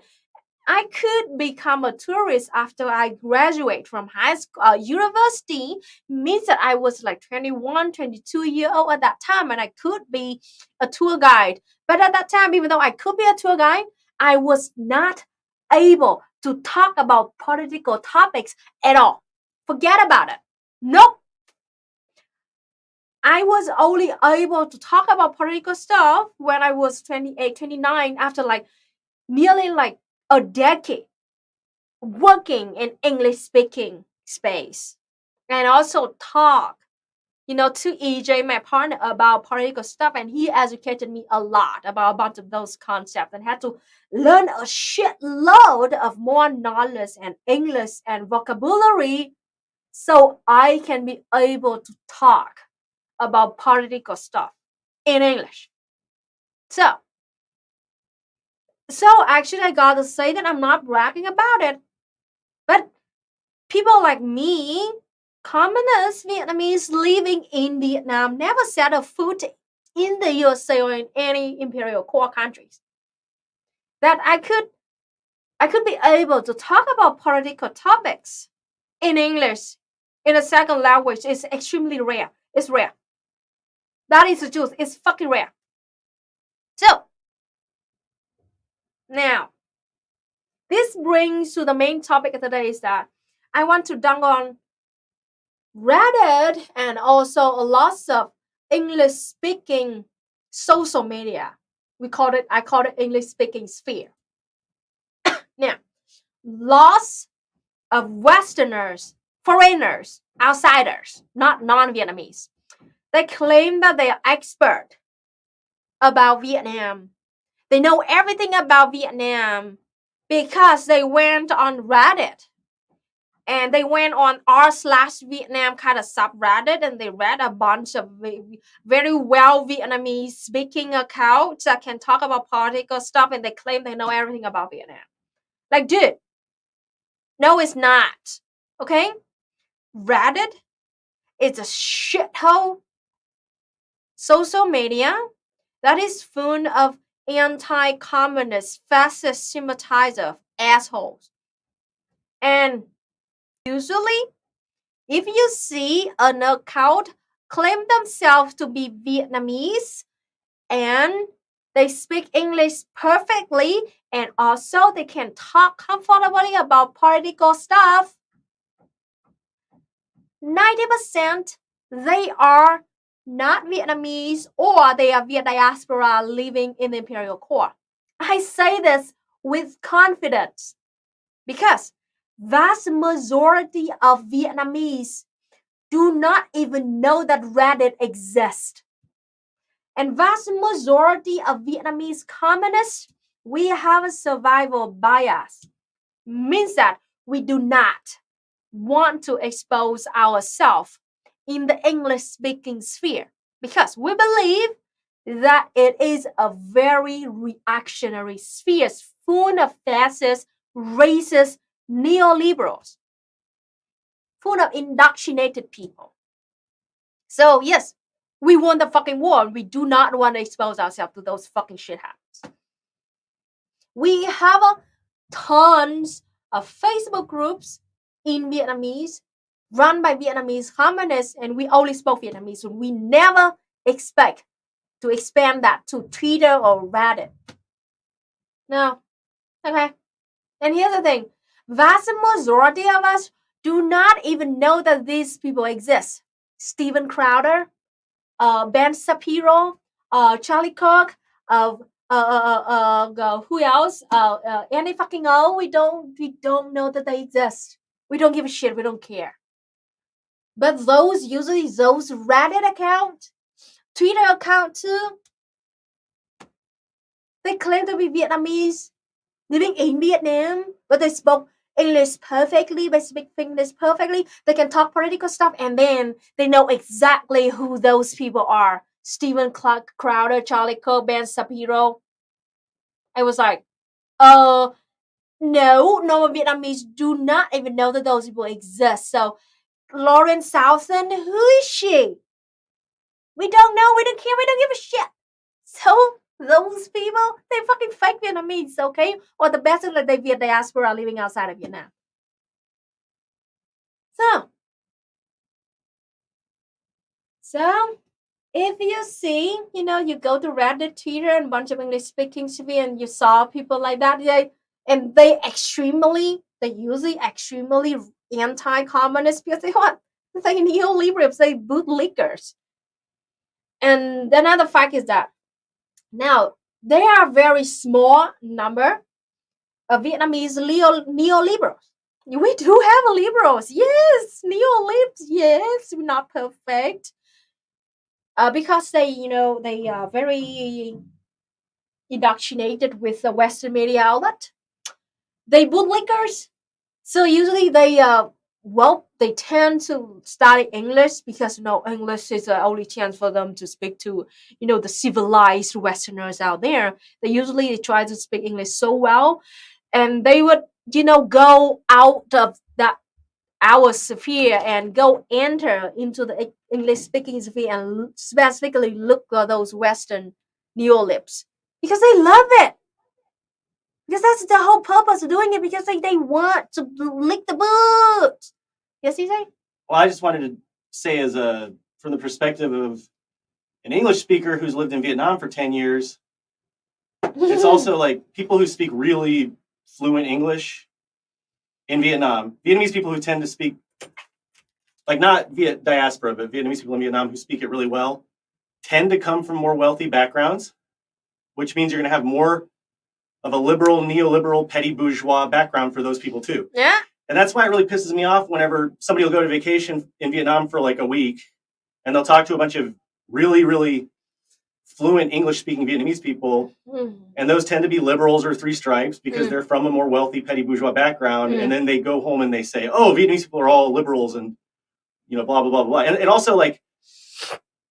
I could become a tourist after I graduate from high school, university. Means that I was like 21, 22 years old at that time, and I could be a tour guide. But at that time, even though I could be a tour guide, I was not able to talk about political topics at all. Forget about it. Nope. I was only able to talk about political stuff when I was 28, 29, after like nearly like a decade working in English speaking space, and also talk, to EJ, my partner, about political stuff, and he educated me a lot about a bunch of those concepts, and had to learn a shitload of more knowledge and English and vocabulary so I can be able to talk about political stuff in English. So actually, I gotta say that I'm not bragging about it, but people like me, commoners Vietnamese living in Vietnam, never set a foot in the USA or in any imperial core countries. That I could be able to talk about political topics in English, in a second language, is extremely rare. It's rare. That is the truth. It's fucking rare. So, now, this brings to the main topic of today is that I want to dunk on Reddit and also a lot of English speaking social media. I call it English speaking sphere. Now, lots of Westerners, foreigners, outsiders, not non-Vietnamese, they claim that they are expert about Vietnam. They know everything about Vietnam because they went on Reddit and they went on r/Vietnam kind of subreddit and they read a bunch of very well Vietnamese speaking accounts that can talk about political stuff, and they claim they know everything about Vietnam. Like, dude, no, it's not. Okay? Reddit is a shithole social media that is full of anti-communist, fascist sympathizer assholes. And usually, if you see an account claim themselves to be Vietnamese and they speak English perfectly and also they can talk comfortably about political stuff, 90% they are not Vietnamese or they are Viet diaspora living in the Imperial core. I say this with confidence because vast majority of Vietnamese do not even know that Reddit exists. And vast majority of Vietnamese communists, we have a survival bias. Means that we do not want to expose ourselves in the English-speaking sphere because we believe that it is a very reactionary sphere full of fascists, racist, neoliberals, full of indoctrinated people. So yes, we want the fucking war. We do not want to expose ourselves to those fucking shitheads. We have tons of Facebook groups in Vietnamese run by Vietnamese communists, and we only spoke Vietnamese. So we never expect to expand that to Twitter or Reddit. No. Okay. And here's the thing. Vast majority of us do not even know that these people exist. Steven Crowder, Ben Shapiro, Charlie Kirk, who else? Any fucking O. We don't know that they exist. We don't give a shit. We don't care. But those Reddit account, Twitter account too, they claim to be Vietnamese living in Vietnam, but they spoke English perfectly. They speak English perfectly. They can talk political stuff, and then they know exactly who those people are. Steven Crowder, Charlie Kirk, Ben Shapiro. I was like, no, Vietnamese do not even know that those people exist. So, Lauren Southern, who is she? We don't know. We don't care. We don't give a shit. So, those people, they fucking fake Vietnamese, okay? Or the best is that they Viet diaspora living outside of Vietnam. So, if you see, you go to Reddit, Twitter, and a bunch of English speaking TV, and you saw people like that, they usually extremely anti-communist because they want, it's like neoliberals, they bootlickers. And another fact is that now there are very small number of Vietnamese neoliberals. We do have liberals, yes, neolibs, yes, we're not perfect. Because they are very indoctrinated with the Western media outlet. They bootlickers. So usually they tend to study English because English is the only chance for them to speak to the civilized Westerners out there. They usually try to speak English so well, and they would go out of that our sphere and go enter into the English speaking sphere and specifically look at those Western neolibs because they love it. Because that's the whole purpose of doing it, because they want to lick the boots. Yes, you say? Well, I just wanted to say, from the perspective of an English speaker who's lived in Vietnam for 10 years, it's also like people who speak really fluent English in Vietnam. Vietnamese people who tend to speak, like not Viet diaspora, but Vietnamese people in Vietnam who speak it really well, tend to come from more wealthy backgrounds, which means you're going to have more of a liberal, neoliberal, petty bourgeois background for those people too. Yeah. And that's why it really pisses me off whenever somebody will go to vacation in Vietnam for like a week and they'll talk to a bunch of really, really fluent English-speaking Vietnamese people, and those tend to be liberals or three stripes because they're from a more wealthy, petty bourgeois background, and then they go home and they say, oh, Vietnamese people are all liberals and, blah, blah, blah, blah. And also, like,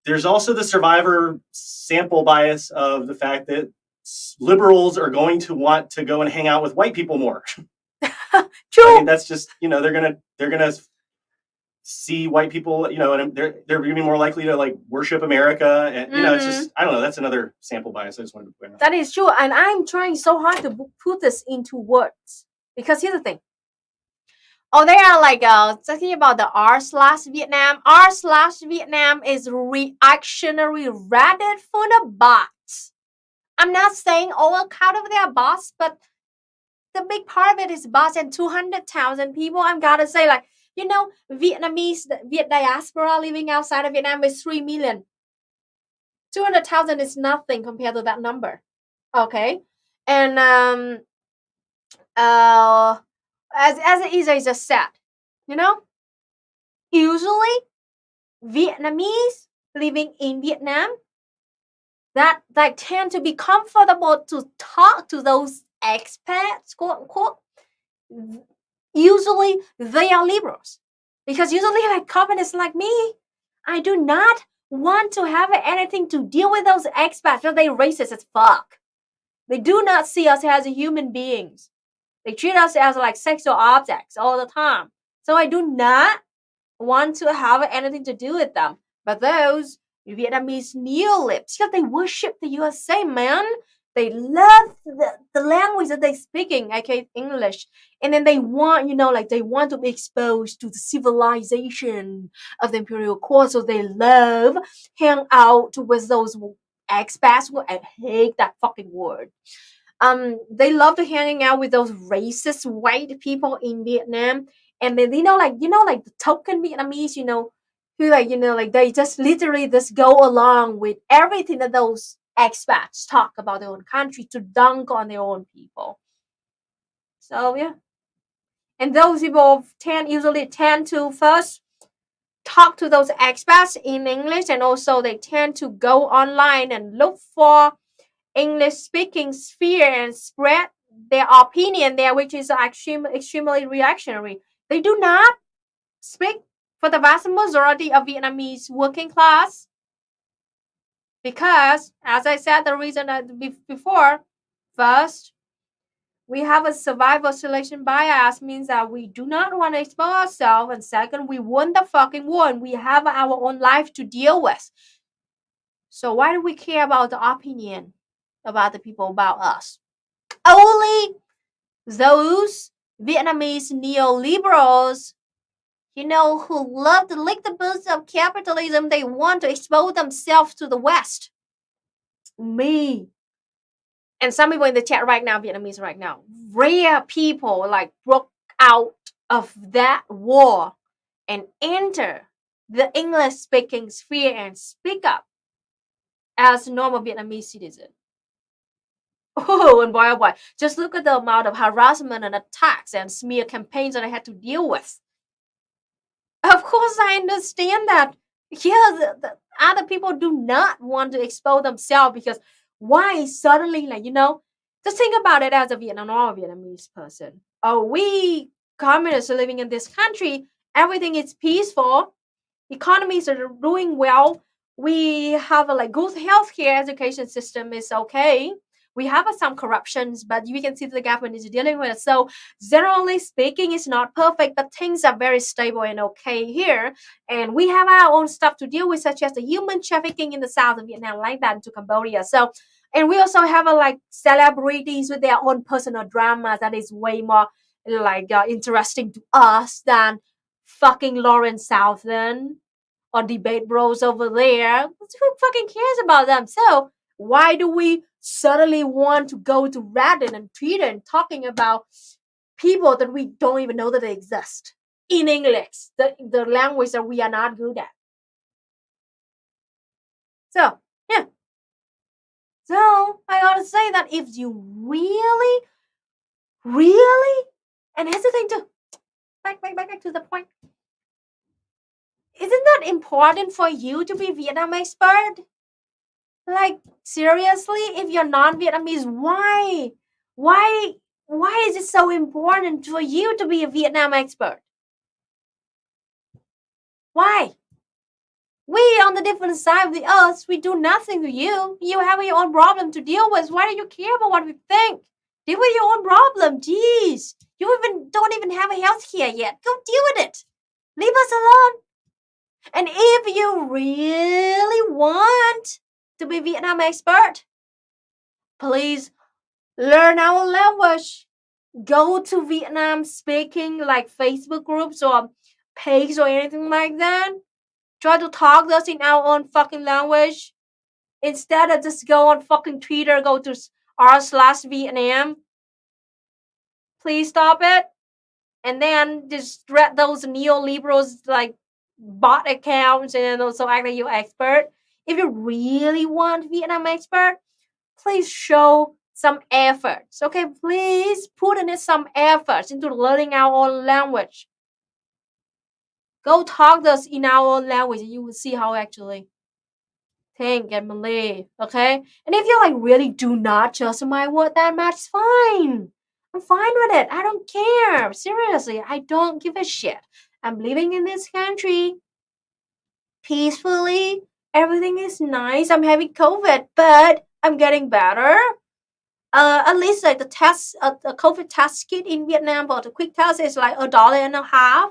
there's also the survivor sample bias of the fact that liberals are going to want to go and hang out with white people more. True. I mean, that's just, they're gonna see white people, and they're gonna be more likely to like worship America, and it's just, I don't know. That's another sample bias I just wanted to point out. That is true, and I'm trying so hard to put this into words because here's the thing. Oh, they are like talking about the r/Vietnam. r/Vietnam is reactionary Reddit for the bots. I'm not saying all account of their bots, but the big part of it is bots and 200,000 people. I'm gotta say, like, Vietnamese Viet diaspora living outside of Vietnam is 3 million. 200,000 is nothing compared to that number. Okay, and as Isa just said, usually Vietnamese living in Vietnam that like tend to be comfortable to talk to those expats, quote unquote. Usually they are liberals, because usually like communists like me, I do not want to have anything to deal with those expats because they're racist as fuck. They do not see us as human beings. They treat us as like sexual objects all the time. So I do not want to have anything to do with them. But those Vietnamese neolibs, because they worship the USA, man. They love the language that they're speaking, aka English. And then they want, they want to be exposed to the civilization of the Imperial court. So they love hang out with those expats. I hate that fucking word. They love to hanging out with those racist white people in Vietnam. And then like the token Vietnamese, who like they just literally just go along with everything that those expats talk about their own country to dunk on their own people. So yeah. And those people usually tend to first talk to those expats in English, and also they tend to go online and look for English speaking sphere and spread their opinion there, which is extremely reactionary. They do not speak for the vast majority of Vietnamese working class because, as I said, the reason before, first, we have a survival selection bias, means that we do not want to expose ourselves, and second, we won the fucking war and we have our own life to deal with. So why do we care about the opinion about the people about us? Only those Vietnamese neoliberals, who love to lick the boots of capitalism, they want to expose themselves to the West. Me. And some people in the chat right now, Vietnamese right now, rare people like broke out of that war and enter the English-speaking sphere and speak up as normal Vietnamese citizen. Oh, and boy, oh boy, just look at the amount of harassment and attacks and smear campaigns that I had to deal with. Of course, I understand that. Yeah, the other people do not want to expose themselves because why suddenly, just think about it as a Vietnamese person. Oh, we communists are living in this country. Everything is peaceful. Economies are doing well. We have a good healthcare education system is okay. We have some corruptions, but we can see the government is dealing with it. So generally speaking, it's not perfect, but things are very stable and okay here. And we have our own stuff to deal with, such as the human trafficking in the south of Vietnam, like that to Cambodia. So, and we also have celebrities with their own personal drama that is way more interesting to us than fucking Lawrence Southern or debate bros over there. Who fucking cares about them? So why do we suddenly want to go to Reddit and Twitter and talking about people that we don't even know that they exist in English, the language that we are not good at? So, yeah. So, I gotta say that if you really, and here's the thing too, back to the point. Isn't that important for you to be Vietnam expert? Like, seriously, if you're non-Vietnamese, why? Why is it so important for you to be a Vietnam expert? Why? We on the different side of the earth, we do nothing to you. You have your own problem to deal with. Why do you care about what we think? Deal with your own problem. Jeez. You don't even have a health care yet. Go deal with it. Leave us alone. And if you really want to be Vietnam expert, please learn our language. Go to Vietnam speaking like Facebook groups or page or anything like that. Try to talk to us in our own fucking language. Instead of just go on fucking Twitter, go to r/Vietnam. Please stop it. And then just read those neoliberals like bot accounts and also act like you're expert. If you really want Vietnam expert, please show some efforts. Okay, please put in some efforts into learning our own language. Go talk to us in our own language and you will see how actually think and believe. Okay? And if you like really do not trust my word that much, it's fine. I'm fine with it. I don't care. Seriously, I don't give a shit. I'm living in this country peacefully. Everything is nice. I'm having COVID, but I'm getting better. At least like the test, the COVID test kit in Vietnam for the quick test is like $1.50.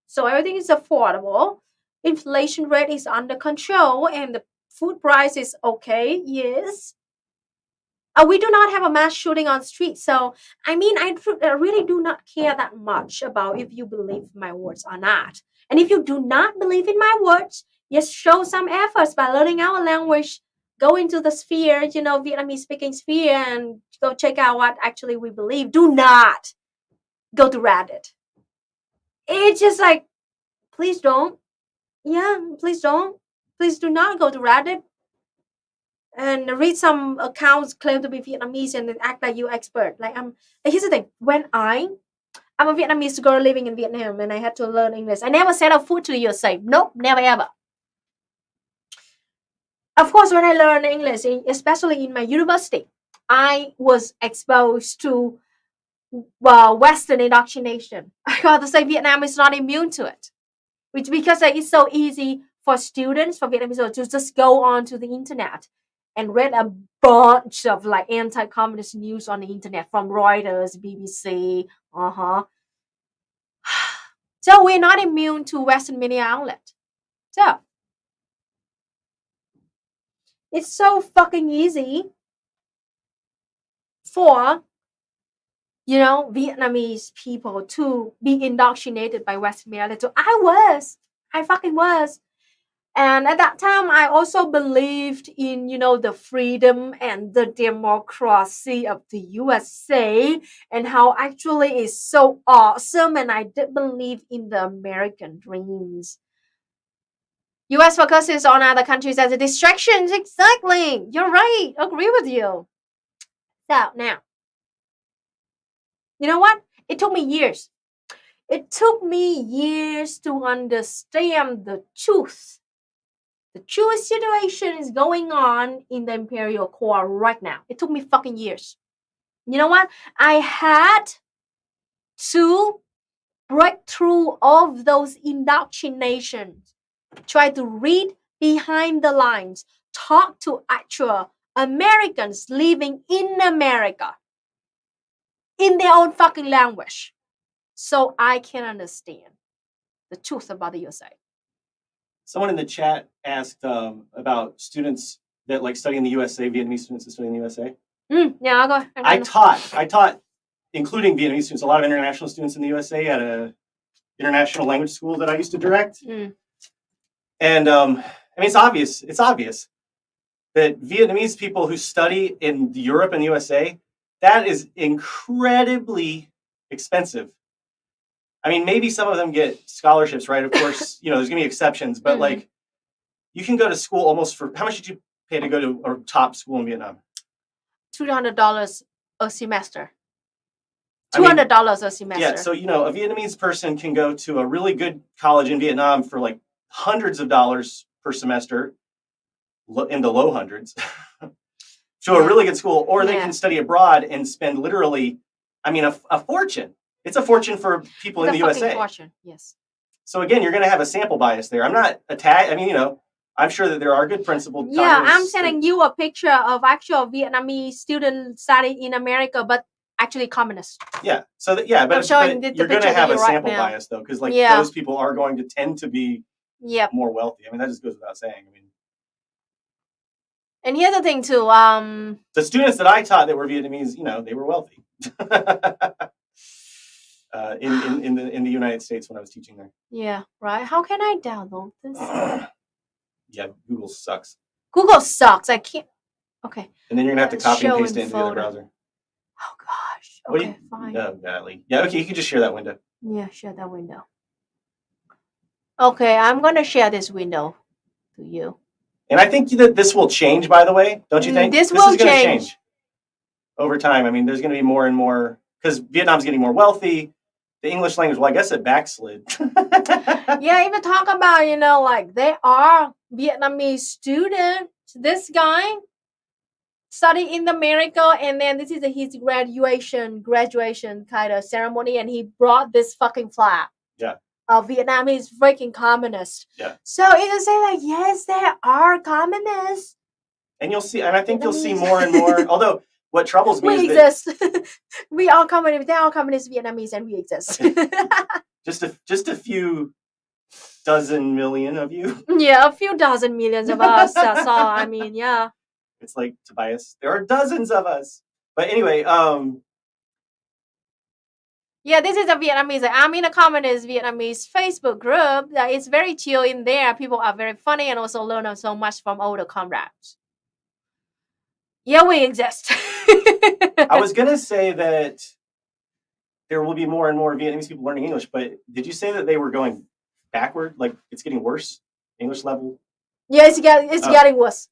So everything is affordable. Inflation rate is under control, and the food price is okay. Yes. We do not have a mass shooting on street. So, I mean, I really do not care that much about if you believe my words or not. And if you do not believe in my words, just show some efforts by learning our language. Go into the sphere, Vietnamese speaking sphere, and go check out what actually we believe. Do not go to Reddit. It's just like, please don't. Yeah, please don't. Please do not go to Reddit and read some accounts claim to be Vietnamese and then act like you expert. Here's the thing. When I'm a Vietnamese girl living in Vietnam and I had to learn English, I never said a foot to you say, nope, never ever. Of course, when I learned English, especially in my university, I was exposed to Western indoctrination. I got to say Vietnam is not immune to it. Because it's so easy for students, for Vietnamese, to just go onto the internet and read a bunch of like anti-communist news on the internet from Reuters, BBC. So we're not immune to Western media outlet. So it's so fucking easy for Vietnamese people to be indoctrinated by Western media. So I fucking was. And at that time, I also believed in, the freedom and the democracy of the USA and how actually it's so awesome. And I did believe in the American dreams. US focuses on other countries as a distraction. Exactly. You're right. Agree with you. So now, you know what? It took me years. It took me years to understand the truth. The true situation is going on in the Imperial core right now. It took me fucking years. You know what? I had to break through all of those indoctrinations. Try to read behind the lines. Talk to actual Americans living in America. In their own fucking language. So I can understand the truth about the USA. Someone in the chat asked about students that like study in the USA, Vietnamese students that study in the USA. Yeah, I'll go. I taught, including Vietnamese students, a lot of international students in the USA at a international language school that I used to direct. Mm. And I mean, it's obvious that Vietnamese people who study in Europe and the USA, that is incredibly expensive. I mean, maybe some of them get scholarships, right? Of course, there's going to be exceptions, but like, you can go to school almost for, how much did you pay to go to a top school in Vietnam? $200 a semester. $200 a semester. Yeah, so, a Vietnamese person can go to a really good college in Vietnam for like hundreds of dollars per semester, in the low hundreds, to a really good school, or they can study abroad and spend literally, a fortune. It's a fortune for people in the USA. Fortune, yes. So again, you're going to have a sample bias there. I'm not I'm sure that there are good principled. Yeah, I'm sending you a picture of actual Vietnamese students studying in America, but actually communist. Yeah. So but you're going to have a sample bias though, because those people are going to tend to be more wealthy. I mean, that just goes without saying. I mean, and here's the thing too. The students that I taught that were Vietnamese, they were wealthy. In the United States when I was teaching there. Yeah, right. How can I download this? Yeah, Google sucks. Google sucks. I can't. Okay. And then you're gonna have to copy and paste it into the other browser. Oh gosh. Okay, fine. Oh, golly. Yeah, okay, you can just share that window. Yeah, share that window. Okay, I'm gonna share this window to you. And I think that this will change, by the way. Don't you think? This will change over time. I mean, there's going to be more and more, because Vietnam's getting more wealthy. The English language, well, I guess it backslid. Yeah, even talk about, there are Vietnamese students. This guy studied in America, and then this is his graduation kind of ceremony, and he brought this fucking flag. Yeah. Vietnam is freaking communist. Yeah. So it will say yes, there are communists. And you'll see, and I think you'll see more and more. Although what troubles me we is exist. We are communist. They are communist Vietnamese, and we exist. just a few dozen million of you. Yeah, a few dozen millions of us. That's all. I mean, yeah. It's like Tobias. There are dozens of us. But anyway, yeah, this is a Vietnamese. I'm in a communist Vietnamese Facebook group. It's very chill in there. People are very funny and also learn so much from older comrades. Yeah, we exist. I was going to say that there will be more and more Vietnamese people learning English, but did you say that they were going backward? Like it's getting worse? English level? Yeah, it's getting worse.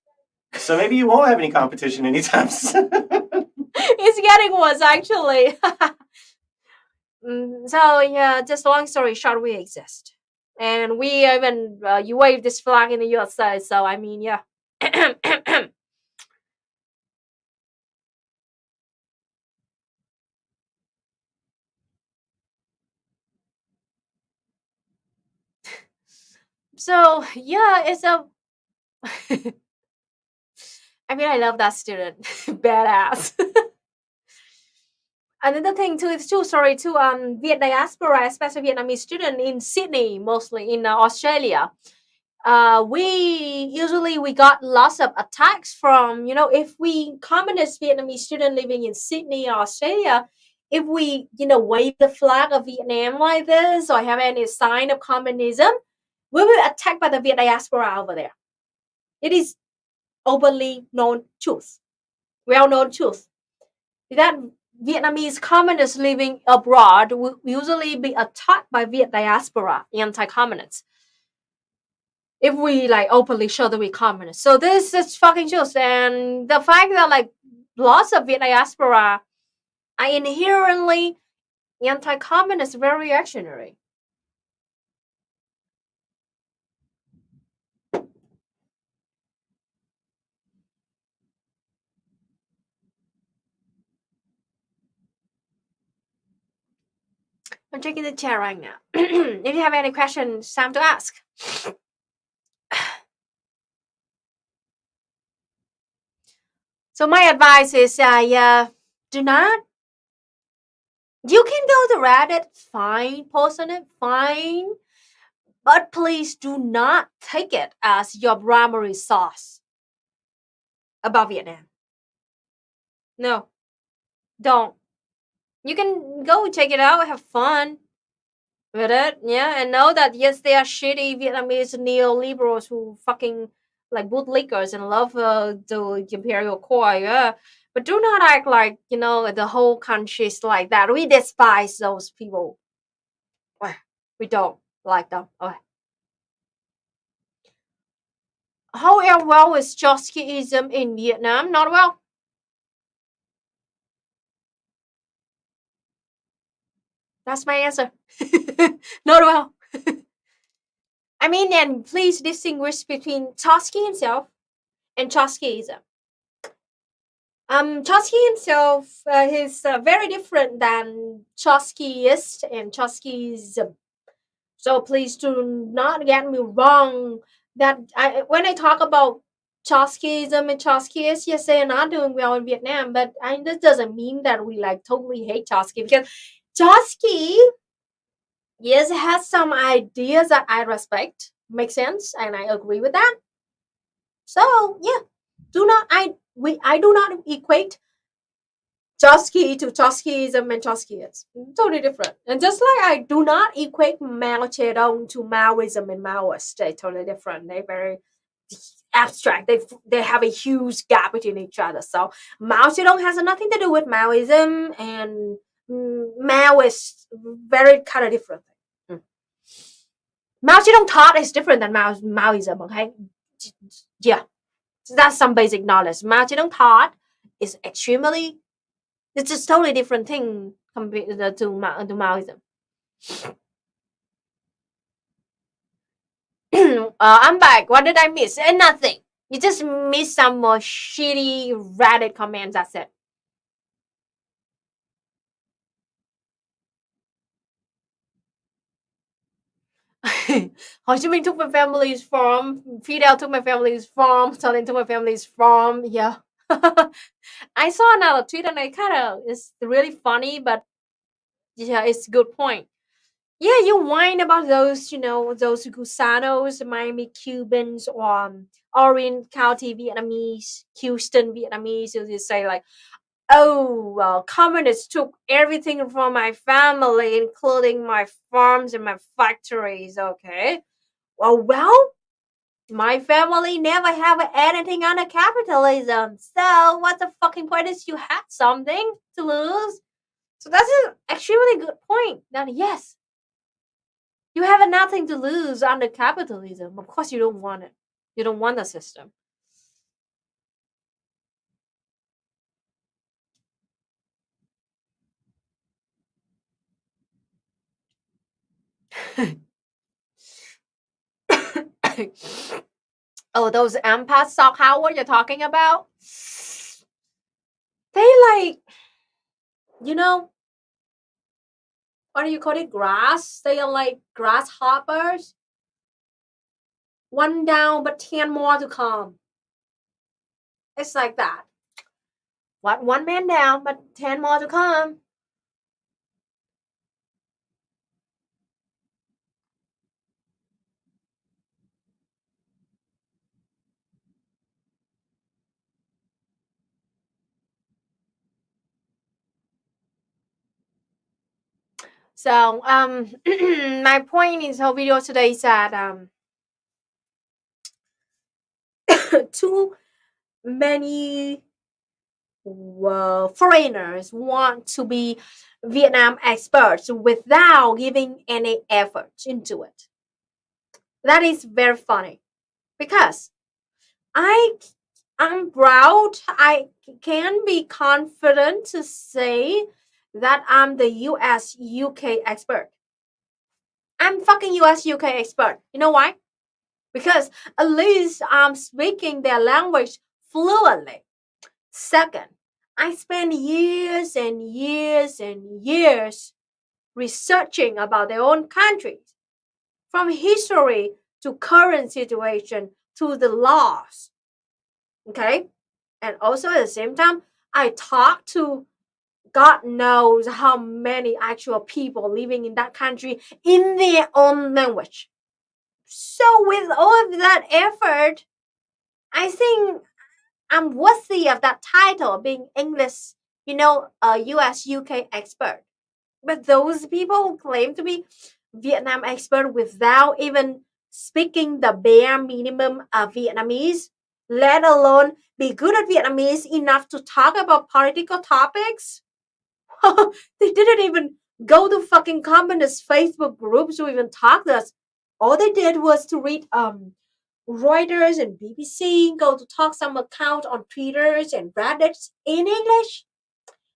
So maybe you won't have any competition anytime soon. It's getting worse, actually. So yeah, just long story short, we exist, and we even you wave this flag in the USA. So I mean, yeah. So yeah, it's a. I mean, I love that student, badass. Another thing too is Viet diaspora, especially Vietnamese student in Sydney, mostly in Australia. We got lots of attacks from, if we communist Vietnamese student living in Sydney, Australia, if we, wave the flag of Vietnam like this or have any sign of communism, we will be attacked by the Viet diaspora over there. It is openly known truth, well-known truth. That Vietnamese communists living abroad will usually be attacked by Viet diaspora, anti-communists, if we openly show that we're communists. So this is fucking truth. And the fact that lots of Viet diaspora are inherently anti-communist, very reactionary. I'm checking the chat right now. If you have any questions, time to ask. So my advice is, do not. You can go to Reddit, fine, post on it, fine. But please do not take it as your primary source about Vietnam. No, don't. You can go check it out, have fun. with it, yeah, and know that yes, they are shitty Vietnamese neoliberals who fucking like bootlickers and love the imperial core, yeah. But do not act like the whole country's like that. We despise those people. Well, we don't like them. Okay. How well is Trotskyism in Vietnam? Not well. That's my answer. Not well. I mean, then please distinguish between Trotsky himself and Trotskyism. Trotsky himself is very different than Trotskyist and Trotskyism. So please do not get me wrong. When I talk about Trotskyism and Trotskyists, yes, they are not doing well in Vietnam, but this doesn't mean that we like totally hate Trotsky because Trotsky, yes, has some ideas that I respect, makes sense, and I agree with that. So yeah, I do not equate Trotsky to Trotskyism and Trotskyists. Totally different. And just like I do not equate Mao Zedong to Maoism and Maoist, they're totally different. They're very abstract. They have a huge gap between each other. So Mao Zedong has nothing to do with Maoism, and Mao is very kind of different. Mm. Mao Zedong thought is different than Maoism. Okay, yeah, that's some basic knowledge. Mao Zedong thought is extremely it's just totally different thing compared to Maoism. I'm back. What did I miss? Nothing. You just missed some more shitty Reddit comments. That's it. Ho Chi Minh took my family's farm. Fidel took my family's farm. Stalin took my family's farm. Yeah. I saw another tweet and I kind of it's really funny, but yeah, it's a good point. Yeah, you whine about those, those Gusanos, Miami Cubans, or Orange County Vietnamese, Houston Vietnamese. You just say like, "Oh, well, communists took everything from my family, including my farms and my factories." Okay, well, my family never have anything under capitalism. So what the fucking point is you had something to lose? So that's an extremely good point. That yes, you have nothing to lose under capitalism. Of course, you don't want it. You don't want the system. Oh, those empaths, Sock Howard you're talking about? They like, you know, what do you call it? Grass? They are like grasshoppers. One down, but 10 more to come. It's like that. What? One man down, but 10 more to come. So, my point in the video today is that too many foreigners want to be Vietnam experts without giving any effort into it. That is very funny because I I'm proud. I can be confident to say that I'm the US UK expert. I'm fucking US UK expert. You know why? Because at least I'm speaking their language fluently. Second, I spent years and years and years researching about their own countries, from history to current situation to the laws. Okay? And also at the same time, I talk to God knows how many actual people living in that country in their own language. So with all of that effort, I think I'm worthy of that title, being English, a US UK expert. But those people who claim to be Vietnam expert without even speaking the bare minimum of Vietnamese, let alone be good at Vietnamese enough to talk about political topics. They didn't even go to fucking communist Facebook groups to even talk to us. All they did was to read Reuters and BBC, go to talk some account on Twitters and Reddit in English,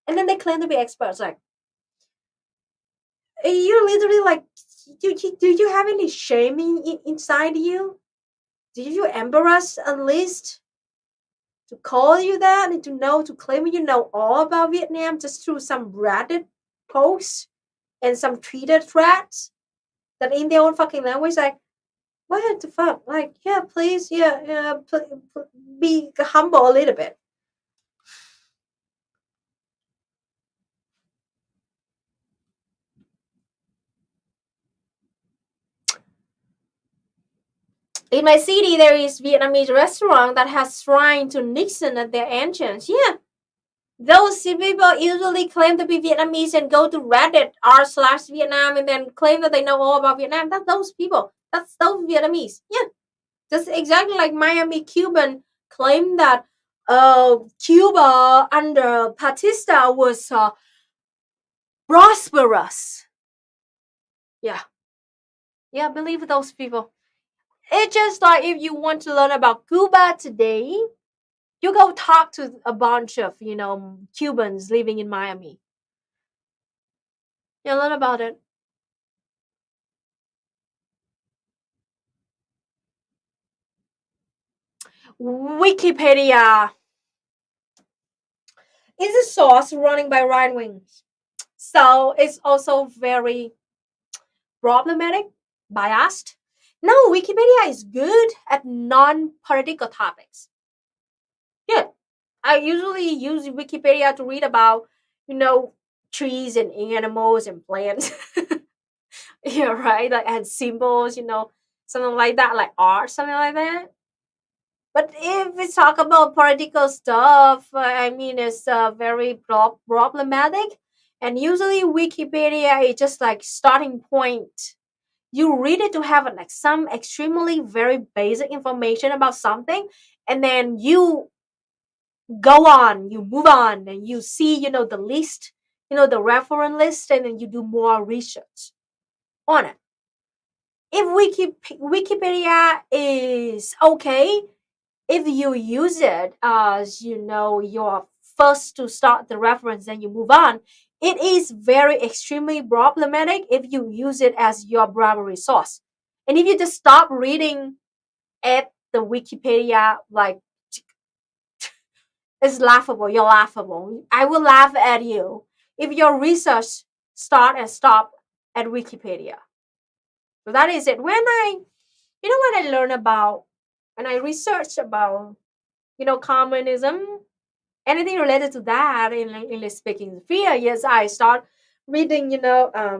and then they claim to be experts. Like, you're literally like, do you have any shame inside you? Did you embarrass at least to call you that and to claim you know all about Vietnam just through some Reddit posts and some Twitter threads that in their own fucking language? Like, what the fuck? Like, yeah, please, be humble a little bit. In my city, there is Vietnamese restaurant that has shrine to Nixon at their entrance. Yeah, those people usually claim to be Vietnamese and go to Reddit r/Vietnam and then claim that they know all about Vietnam. That's those people. That's those Vietnamese. Yeah, just exactly like Miami Cuban claimed that Cuba under Batista was prosperous. Yeah, yeah, believe those people. It's just like if you want to learn about Cuba today, you go talk to a bunch of, Cubans living in Miami. You learn about it. Wikipedia is a source running by right wings. So it's also very problematic, biased. No, Wikipedia is good at non-political topics. Good. I usually use Wikipedia to read about, trees and animals and plants. Yeah, right. Like and symbols, something like that, like art, something like that. But if we talk about political stuff, I mean, it's very problematic. And usually, Wikipedia is just like starting point. You read it to have like some extremely very basic information about something, and then you go on, you move on, and you see, the list, the reference list, and then you do more research on it. If Wikipedia is okay, if you use it as you're first to start the reference and you move on, it is very extremely problematic if you use it as your primary source. And if you just stop reading at the Wikipedia, like, it's laughable, you're laughable, I will laugh at you if your research start and stop at Wikipedia. So that is it. When I learn about, when I research about, communism, anything related to that in English speaking sphere, yes, I start reading, I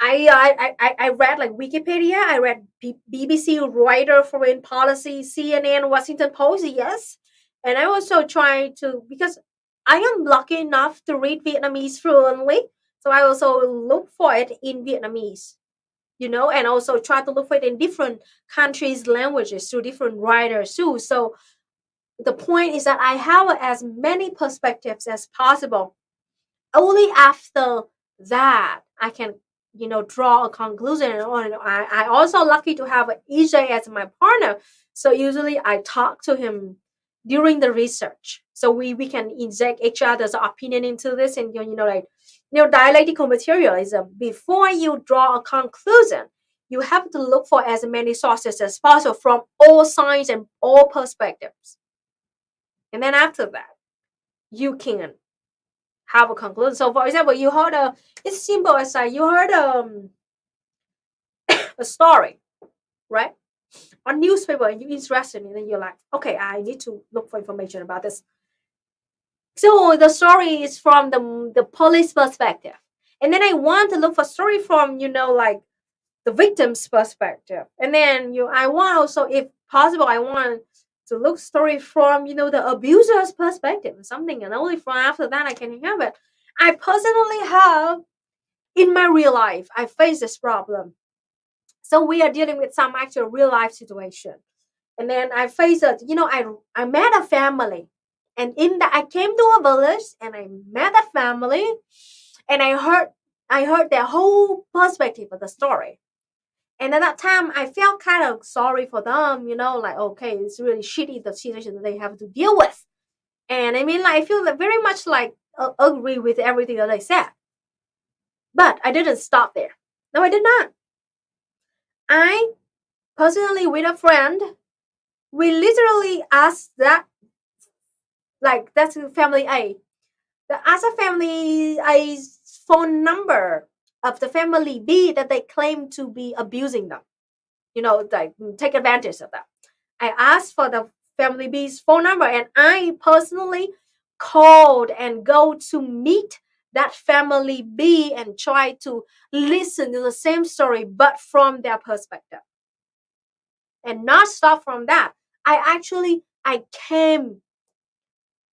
read like Wikipedia, I read BBC, Reuters, Foreign Policy, CNN, Washington Post, yes. And I also try to, because I am lucky enough to read Vietnamese fluently, so I also look for it in Vietnamese, and also try to look for it in different countries' languages through different writers too. So the point is that I have as many perspectives as possible. Only after that I can, draw a conclusion. I also lucky to have EJ as my partner. So usually I talk to him during the research. So we can inject each other's opinion into this, and dialectical materialism. Before you draw a conclusion, you have to look for as many sources as possible from all sides and all perspectives. And then after that, you can have a conclusion. So, for example, you heard it's simple as you heard a story, right? On newspaper, and you're interested, and then you're like, okay, I need to look for information about this. So the story is from the police perspective, and then I want to look for story from like the victim's perspective, and then I want also, if possible, I want to look story from the abuser's perspective or something, and only from after that I can have it. I personally have in my real life, I face this problem. So we are dealing with some actual real life situation. And then I faced it, I met a family. And in that I came to a village and I met that family and I heard their whole perspective of the story. And at that time I felt kind of sorry for them, like okay, it's really shitty the situation that they have to deal with. And I mean, like, I feel like very much like agree with everything that they said. But I didn't stop there. No, I did not. I personally, with a friend, we literally asked that, like, that's family A. Ask a family A's phone number of the family B that they claim to be abusing them. Like take advantage of that. I asked for the family B's phone number and I personally called and go to meet that family B and try to listen to the same story but from their perspective. And not stop from that. I came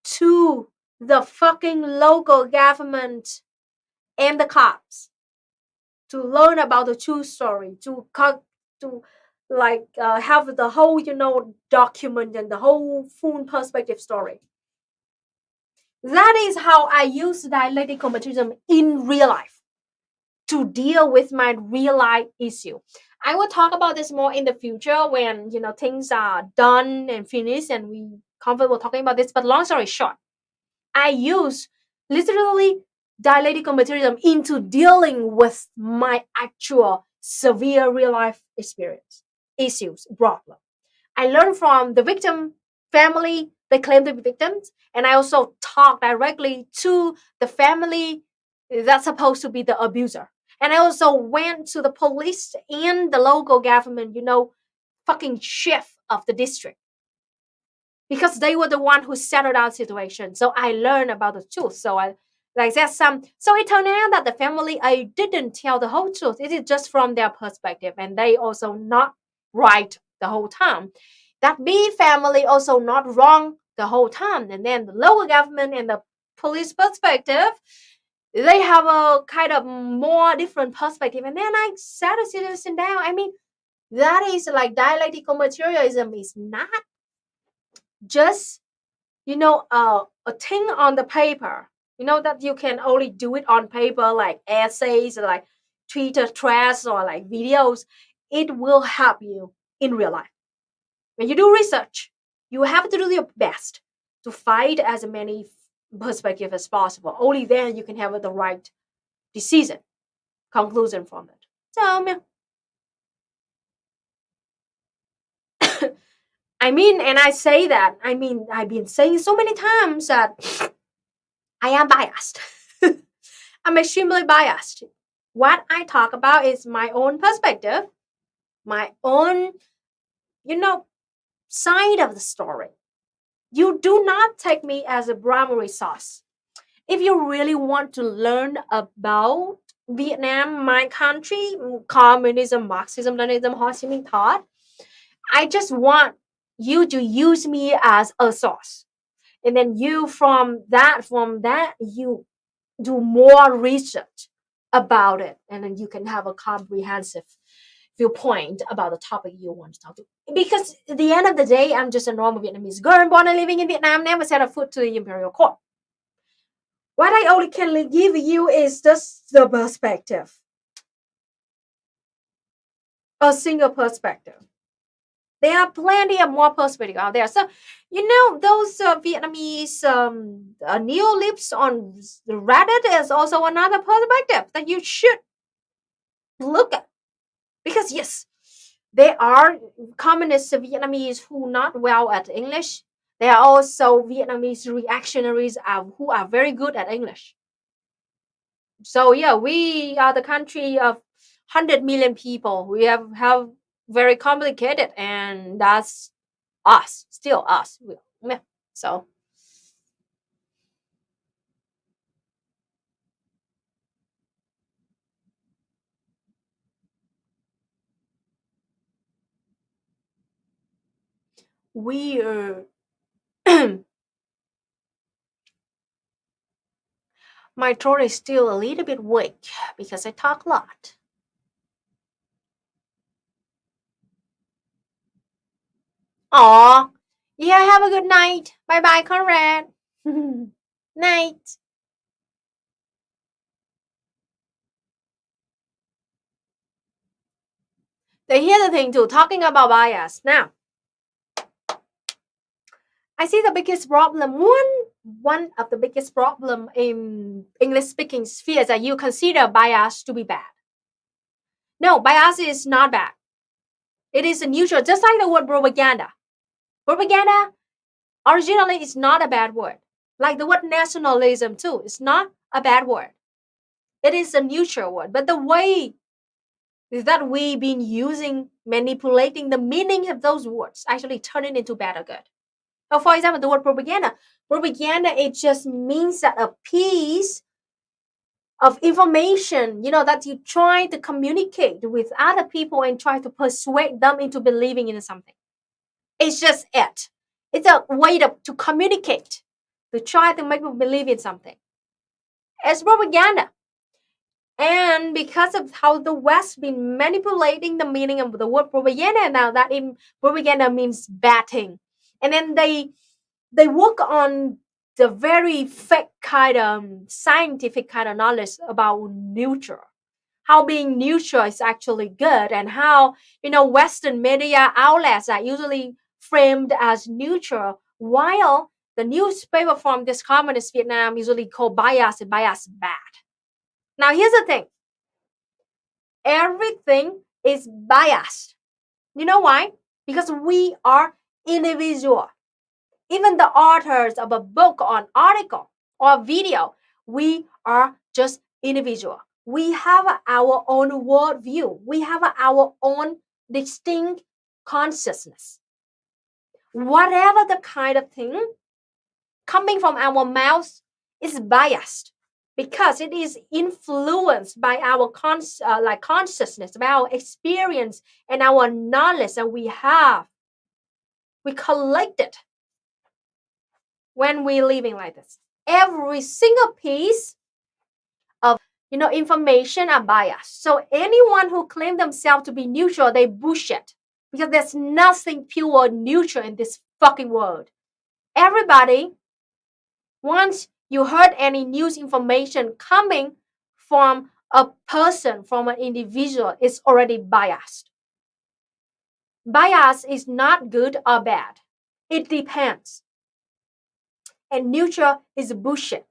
to the fucking local government and the cops to learn about the true story, to like have the whole document and the whole full perspective story. That is how I use dialectical materialism in real life to deal with my real life issue. I will talk about this more in the future when things are done and finished and we comfortable talking about this. But long story short, I use literally dialectical materialism into dealing with my actual severe real life experience, issues, problem. I learned from the victim family, they claim to be victims, and I also talk directly to the family that's supposed to be the abuser. And I also went to the police and the local government, fucking chief of the district, because they were the one who settled our situation. So I learned about the truth. So I like that some. So it turned out that the family I didn't tell the whole truth. It is just from their perspective, and they also not right the whole time. That B family also not wrong the whole time, and then the local government and the police perspective, they have a kind of more different perspective. And then I sat a citizen down. I mean, that is like dialectical materialism is not just a thing on the paper, that you can only do it on paper, like essays, like Twitter threads, or like videos. It will help you in real life. When you do research, you have to do your best to find as many perspectives as possible. Only then you can have the right decision, conclusion from it. So, I mean, and I say that, I mean, I've been saying so many times that I am biased. I'm extremely biased. What I talk about is my own perspective, my own, you know, side of the story. You do not take me as a primary source. If you really want to learn about Vietnam, my country, communism, Marxism, Leninism, Ho Chi Minh thought, I just want you to use me as a source. And then you from that, you do more research about it, and then you can have a comprehensive viewpoint about the topic you want to talk to. Because at the end of the day, I'm just a normal Vietnamese girl born and living in Vietnam, never set a foot to the Imperial court. What I only can give you is just the perspective, a single perspective. There are plenty of more perspectives out there. So, those Vietnamese neolips on Reddit is also another perspective that you should look at. Because, yes, there are communist Vietnamese who not well at English. There are also Vietnamese reactionaries who are very good at English. So, yeah, we are the country of 100 million people. We have very complicated, and that's us, still us. So we are My throat is still a little bit weak because I talk a lot. Aw, yeah, have a good night. Bye bye, Conrad. Night. Here's the thing too, talking about bias. Now, I see the biggest problem, one of the biggest problem in English speaking sphere is that you consider bias to be bad. No, bias is not bad. It is a neutral, just like the word propaganda. Propaganda originally is not a bad word. Like the word nationalism too, it's not a bad word. It is a neutral word. But the way that we've been using, manipulating the meaning of those words, actually turn it into bad or good. So for example, the word propaganda. Propaganda, it just means that a piece of information, that you try to communicate with other people and try to persuade them into believing in something. It's just it. It's a way to communicate, to try to make people believe in something. It's propaganda. And because of how the West been manipulating the meaning of the word propaganda, now that propaganda means bad thing. And then they work on the very fake kind of scientific kind of knowledge about neutral. How being neutral is actually good, and how Western media outlets are usually framed as neutral, while the newspaper from this communist Vietnam usually called bias and bias bad. Now here's the thing. Everything is biased. You know why? Because we are individual. Even the authors of a book or an article or a video, we are just individual. We have our own worldview. We have our own distinct consciousness. Whatever the kind of thing coming from our mouths is biased because it is influenced by our consciousness, by our experience and our knowledge that we have. We collect it when we're living like this. Every single piece of information are biased. So anyone who claims themselves to be neutral, they bullshit. Because there's nothing pure neutral in this fucking world. Everybody, once you heard any news information coming from a person, from an individual, it's already biased. Bias is not good or bad. It depends. And neutral is bullshit.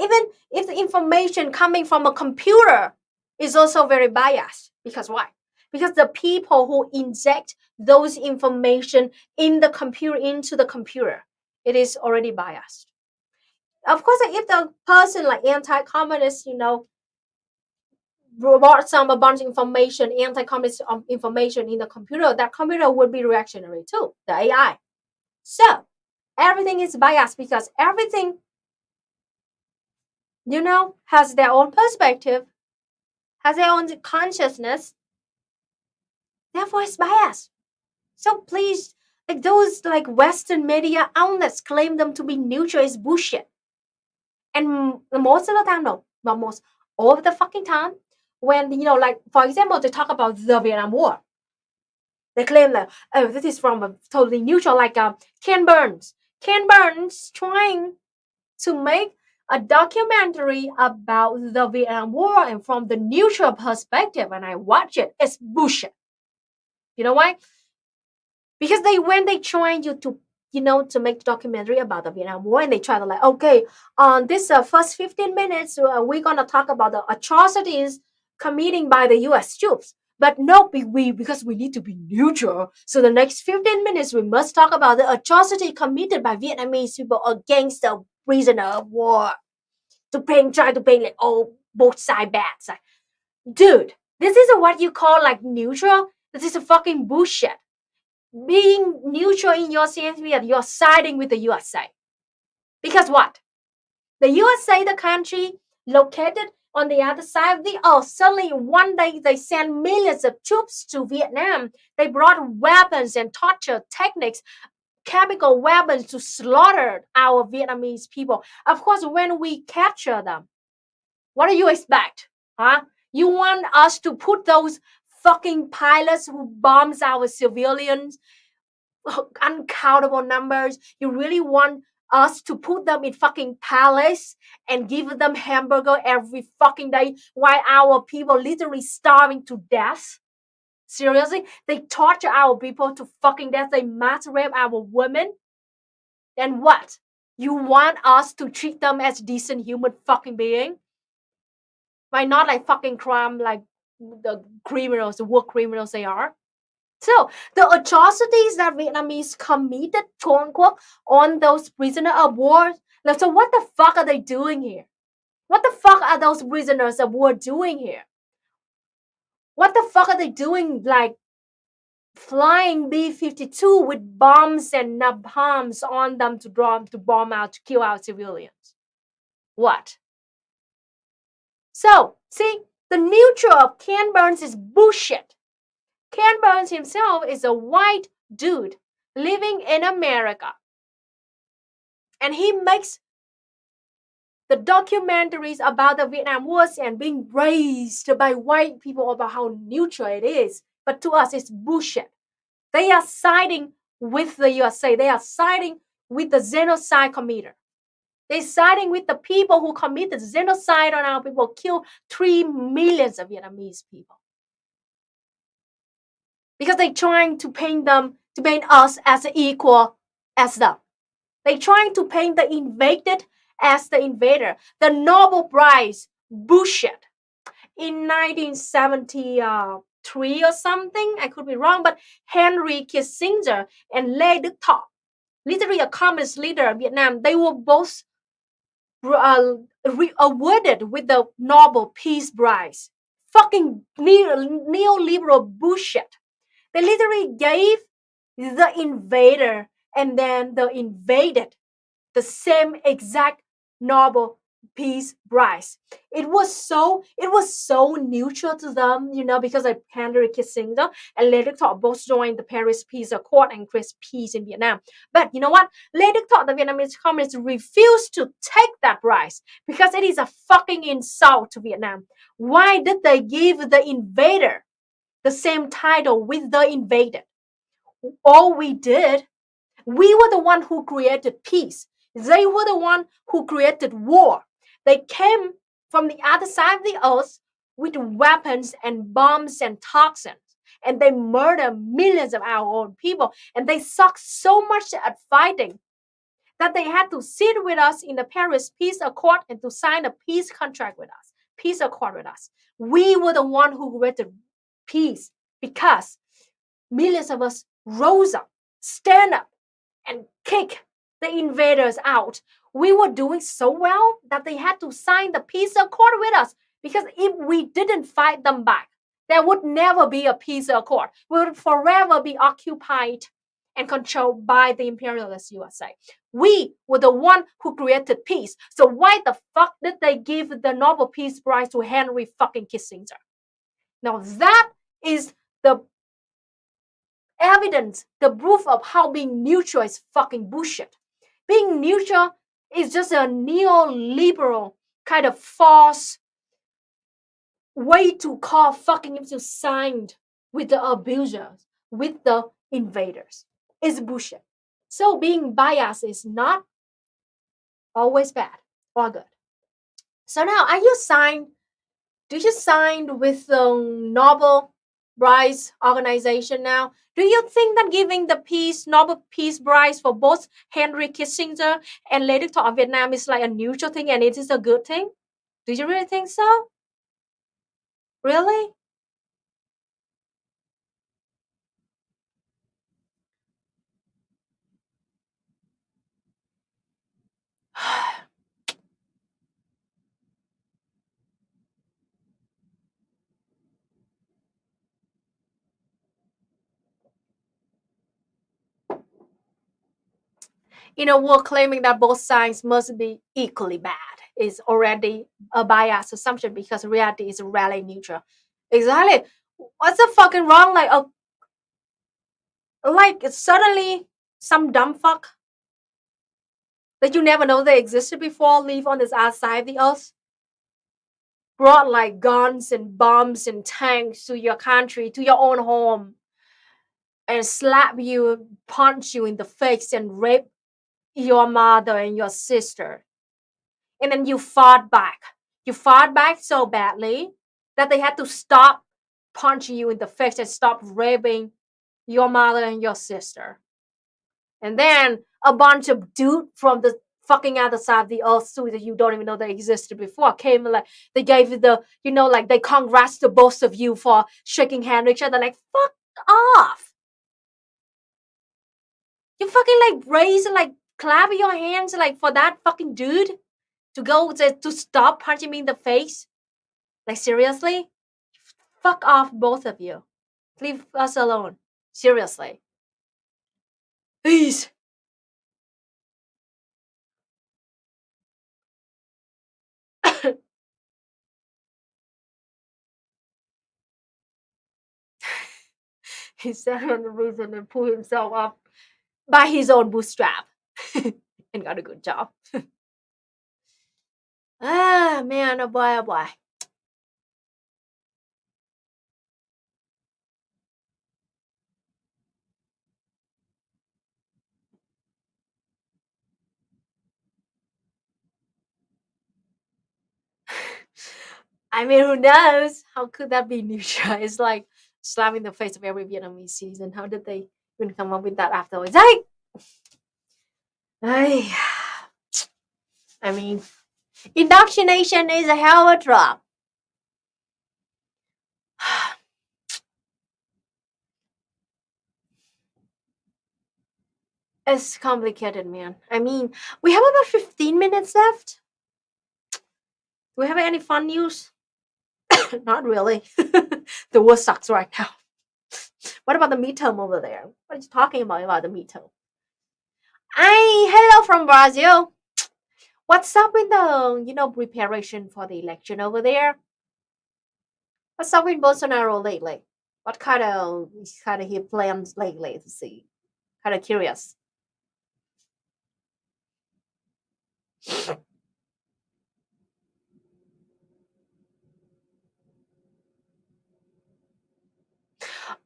Even if the information coming from a computer is also very biased. Because why? Because the people who inject those information into the computer, it is already biased. Of course, if the person like anti-communist, brought a bunch of information, anti-communist information in the computer, that computer would be reactionary too, the AI. So everything is biased because everything has their own perspective, has their own consciousness. Therefore, it's biased. So please, those Western media outlets claim them to be neutral is bullshit. And most of the time, no, not most, all of the fucking time, when for example, they talk about the Vietnam War, they claim that this is from a totally neutral, Ken Burns. Ken Burns trying to make a documentary about the Vietnam War and from the neutral perspective, and I watch it. It's bullshit. You know why? Because when they trying you to make the documentary about the Vietnam War, and they try to okay, on this first 15 minutes, we're gonna talk about the atrocities committed by the U.S. troops. But no, because we need to be neutral. So the next 15 minutes, we must talk about the atrocity committed by Vietnamese people against the prisoner of war. Try to paint both sides bad. Dude, this is what you call neutral? This is a fucking bullshit. Being neutral in your sense means you're siding with the USA. Because what? The USA, the country located on the other side of the earth, suddenly one day they sent millions of troops to Vietnam. They brought weapons and torture techniques chemical weapons to slaughter our Vietnamese people. Of course, when we capture them, what do you expect? Huh? You want us to put those fucking pilots who bombs our civilians, uncountable numbers, you really want us to put them in fucking palace and give them hamburger every fucking day while our people literally starving to death? Seriously? They torture our people to fucking death. They mass rape our women. Then what? You want us to treat them as decent human fucking being? Why not like fucking crime like the criminals, the war criminals they are? So the atrocities that Vietnamese committed, quote unquote, on those prisoners of war. So what the fuck are they doing here? What the fuck are those prisoners of war doing here? What the fuck are they doing, like flying B-52 with bombs and napalms on them to bomb out, to kill our civilians? What? So, see, the neutral of Ken Burns is bullshit. Ken Burns himself is a white dude living in America. And he makes the documentaries about the Vietnam Wars and being raised by white people about how neutral it is. But to us, it's bullshit. They are siding with the USA. They are siding with the genocide committer. They're siding with the people who committed genocide on our people, killed 3 million of Vietnamese people. Because they're trying to paint us as equal as them. They're trying to paint the invaded as the invader. The Nobel Prize, bullshit. In 1973 or something, I could be wrong, but Henry Kissinger and Lê Đức Thọ, literally a communist leader of Vietnam, they were both awarded with the Nobel Peace Prize. Fucking neoliberal bullshit. They literally gave the invader and then the invaded the same exact Nobel Peace Prize. It was so neutral to them, because like Henry Kissinger and Lê Đức Thọ both joined the Paris Peace Accord and created peace in Vietnam. But you know what? Lê Đức Thọ, the Vietnamese communists, refused to take that prize because it is a fucking insult to Vietnam. Why did they give the invader the same title with the invaded? All we did, we were the one who created peace. They were the one who created war. They came from the other side of the earth with weapons and bombs and toxins. And they murdered millions of our own people. And they sucked so much at fighting that they had to sit with us in the Paris Peace Accord and to sign a peace contract with us, peace accord with us. We were the one who created peace because millions of us rose up, stand up, and kick the invaders out. We were doing so well that they had to sign the peace accord with us, because if we didn't fight them back, there would never be a peace accord. We would forever be occupied and controlled by the imperialist USA. We were the one who created peace. So why the fuck did they give the Nobel Peace Prize to Henry fucking Kissinger? Now that is the evidence, the proof of how being neutral is fucking bullshit. Being neutral is just a neoliberal kind of false way to call fucking him to sign with the abusers, with the invaders. It's bullshit. So being biased is not always bad or good. So now, do you sign with the Nobel Prize organization now? Do you think that giving the Nobel Peace Prize for both Henry Kissinger and Lê Đức Thọ of Vietnam is like a neutral thing and it is a good thing? Do you really think so? Really? We're claiming that both sides must be equally bad is already a biased assumption because reality is rarely neutral. Exactly. What's the fucking wrong? Like suddenly some dumb fuck that you never know they existed before live on this outside of the earth, brought like guns and bombs and tanks to your country, to your own home, and slap you, punch you in the face, and rape your mother and your sister. And then you fought back. You fought back so badly that they had to stop punching you in the face and stop raping your mother and your sister. And then a bunch of dude from the fucking other side of the earth too that you don't even know they existed before came, like they gave you the, like they congrats to both of you for shaking hands with each other. Like, fuck off. You fucking like raise, like clap your hands like for that fucking dude to go to stop punching me in the face. Like, seriously? Fuck off, both of you. Leave us alone. Seriously. Please. He sat on the reason and pulled himself up by his own bootstrap and got a good job. Ah, man, oh boy, oh boy. I mean, who knows? How could that be neutral? It's like slapping the face of every Vietnamese citizen. How did they even come up with that afterwards? I mean, indoctrination is a hell of a drug. It's complicated, man. I mean, we have about 15 minutes left. Do we have any fun news? Not really. The world sucks right now. What about the midterm over there? What are you talking about the midterm? Hello from Brazil. What's up with the, preparation for the election over there? What's up with Bolsonaro lately? What kind of he plans lately to see? Kind of curious.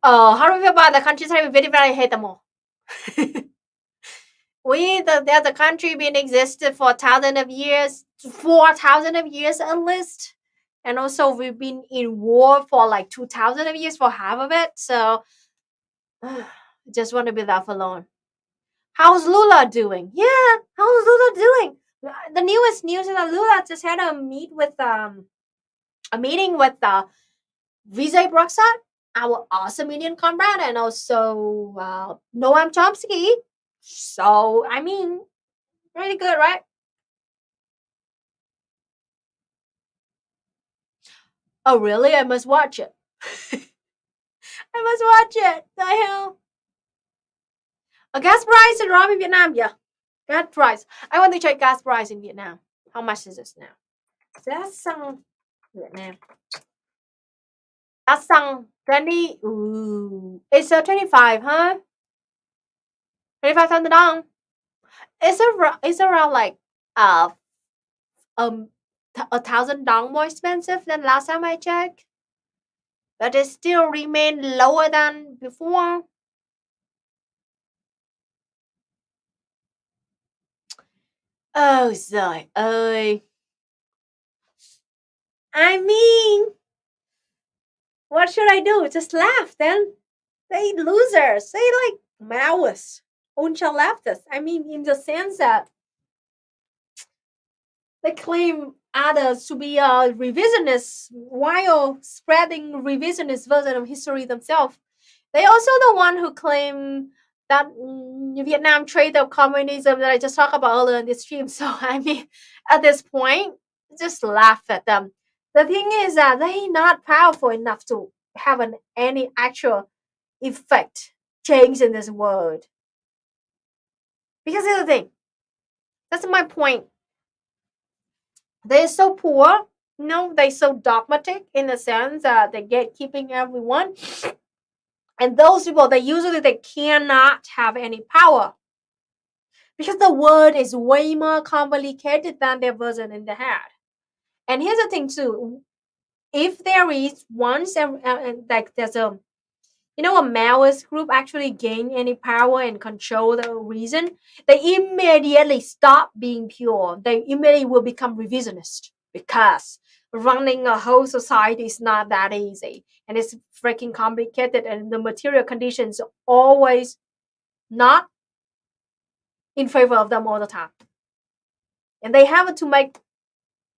Oh, how do we feel about the countries that we very, very hate them all? There's a country been existed for 1,000 of years, 4,000 of years at least. And also we've been in war for like 2,000 of years for half of it. So just want to be left alone. How's Lula doing? Yeah, how's Lula doing? The newest news is that Lula just had a meeting with Vijay Prasad, our awesome Indian comrade, and also Noam Chomsky. So I mean, really good, right? Oh really? I must watch it. I must watch it. The hell? A gas price in Rome in Vietnam, yeah. Gas price. I want to check gas price in Vietnam. How much is this now? That's Vietnam. That's 20. Ooh, it's 25, huh? 25,000 dong. It's around like um 1,000 dong more expensive than last time I checked, but it still remain lower than before. Oh, sorry. I mean, what should I do? Just laugh then? They losers. They like Maoists, ultra leftists. I mean, in the sense that they claim others to be revisionists while spreading revisionist version of history themselves. They also the one who claim that Vietnam trait of communism that I just talked about earlier in this stream. So I mean, at this point, just laugh at them. The thing is that they're not powerful enough to have any actual effect change in this world. Because here's the thing. That's my point. They're so poor. They're so dogmatic in the sense that they get keeping everyone. And those people, they cannot have any power because the word is way more complicated than their version in the head. And here's the thing too: if there is once like there's a a Maoist group actually gain any power and control the reason, they immediately stop being pure. They immediately will become revisionist because running a whole society is not that easy and it's freaking complicated, and the material conditions always not in favor of them all the time. And they have to make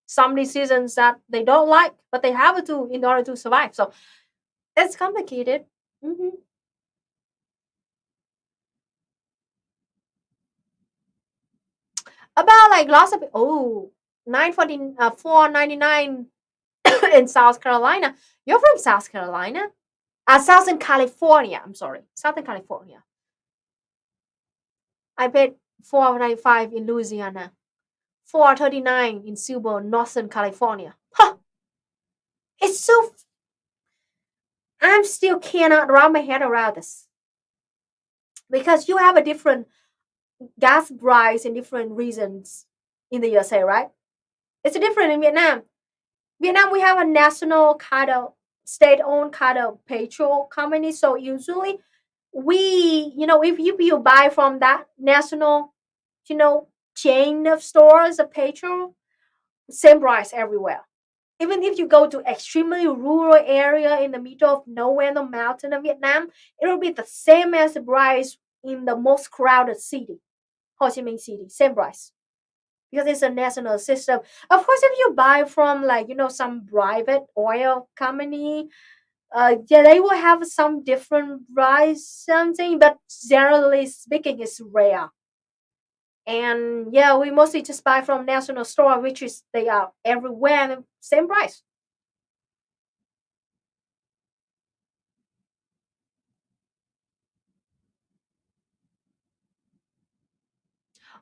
some decisions that they don't like, but they have to in order to survive. So it's complicated. Mm-hmm. About like lots of 499 in South Carolina. You're from South Carolina? Southern California. I'm sorry, Southern California. I paid 495 in Louisiana, 439 in Silver, Northern California. Huh. It's so. I'm still cannot wrap my head around this because you have a different gas price in different regions in the USA, right? It's different in Vietnam. Vietnam, we have a national kind of state-owned kind of petrol company. So usually, if you buy from that national, chain of stores of petrol, same price everywhere. Even if you go to extremely rural area in the middle of nowhere in the mountain of Vietnam, it will be the same as the price in the most crowded city, Ho Chi Minh City, same price because it's a national system. Of course, if you buy from like some private oil company, yeah, they will have some different price something, but generally speaking, it's rare. And yeah, we mostly just buy from national store, which is they are everywhere the same price.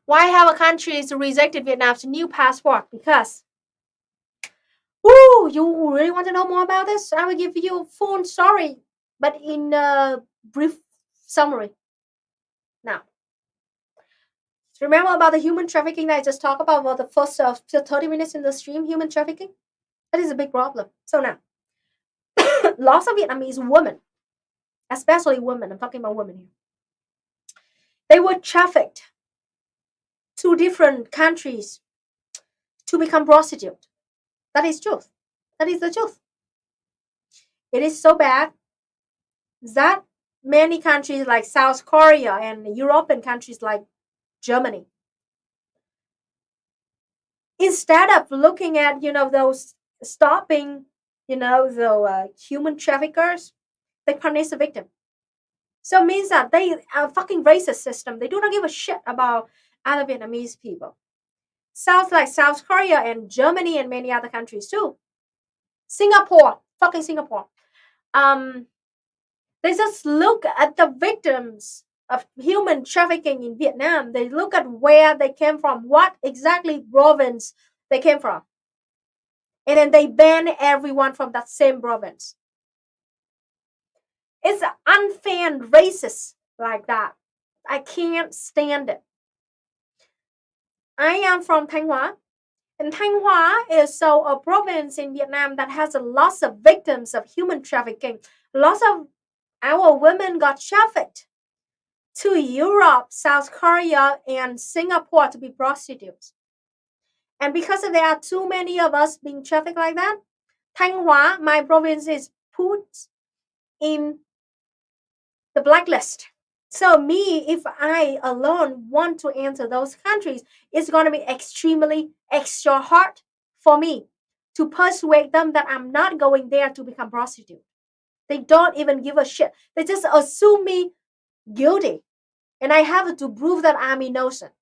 Why have a country rejected Vietnam's new passport? Because you really want to know more about this? I will give you a full story, but in a brief summary. Now, remember about the human trafficking that I just talked about the first 30 minutes in the stream, human trafficking? That is a big problem. So now, lots of Vietnamese women, especially women, I'm talking about women here, they were trafficked to different countries to become prostitute. That is truth. That is the truth. It is so bad that many countries like South Korea and European countries like Germany, instead of looking at those stopping the human traffickers, they punish the victim. So it means that they are a fucking racist system. They do not give a shit about other Vietnamese people. Like South Korea and Germany and many other countries too. Singapore, fucking Singapore. They just look at the victims of human trafficking in Vietnam. They look at where they came from, what exactly province they came from. And then they ban everyone from that same province. It's unfair and racist like that. I can't stand it. I am from Thanh Hóa. And Thanh Hóa is a province in Vietnam that has lots of victims of human trafficking. Lots of our women got trafficked to Europe, South Korea, and Singapore to be prostitutes. And because there are too many of us being trafficked like that, Thanh Hóa, my province, is put in the blacklist. So me, if I alone want to enter those countries, it's going to be extremely extra hard for me to persuade them that I'm not going there to become prostitute. They don't even give a shit. They just assume me guilty. And I have to prove that I'm innocent.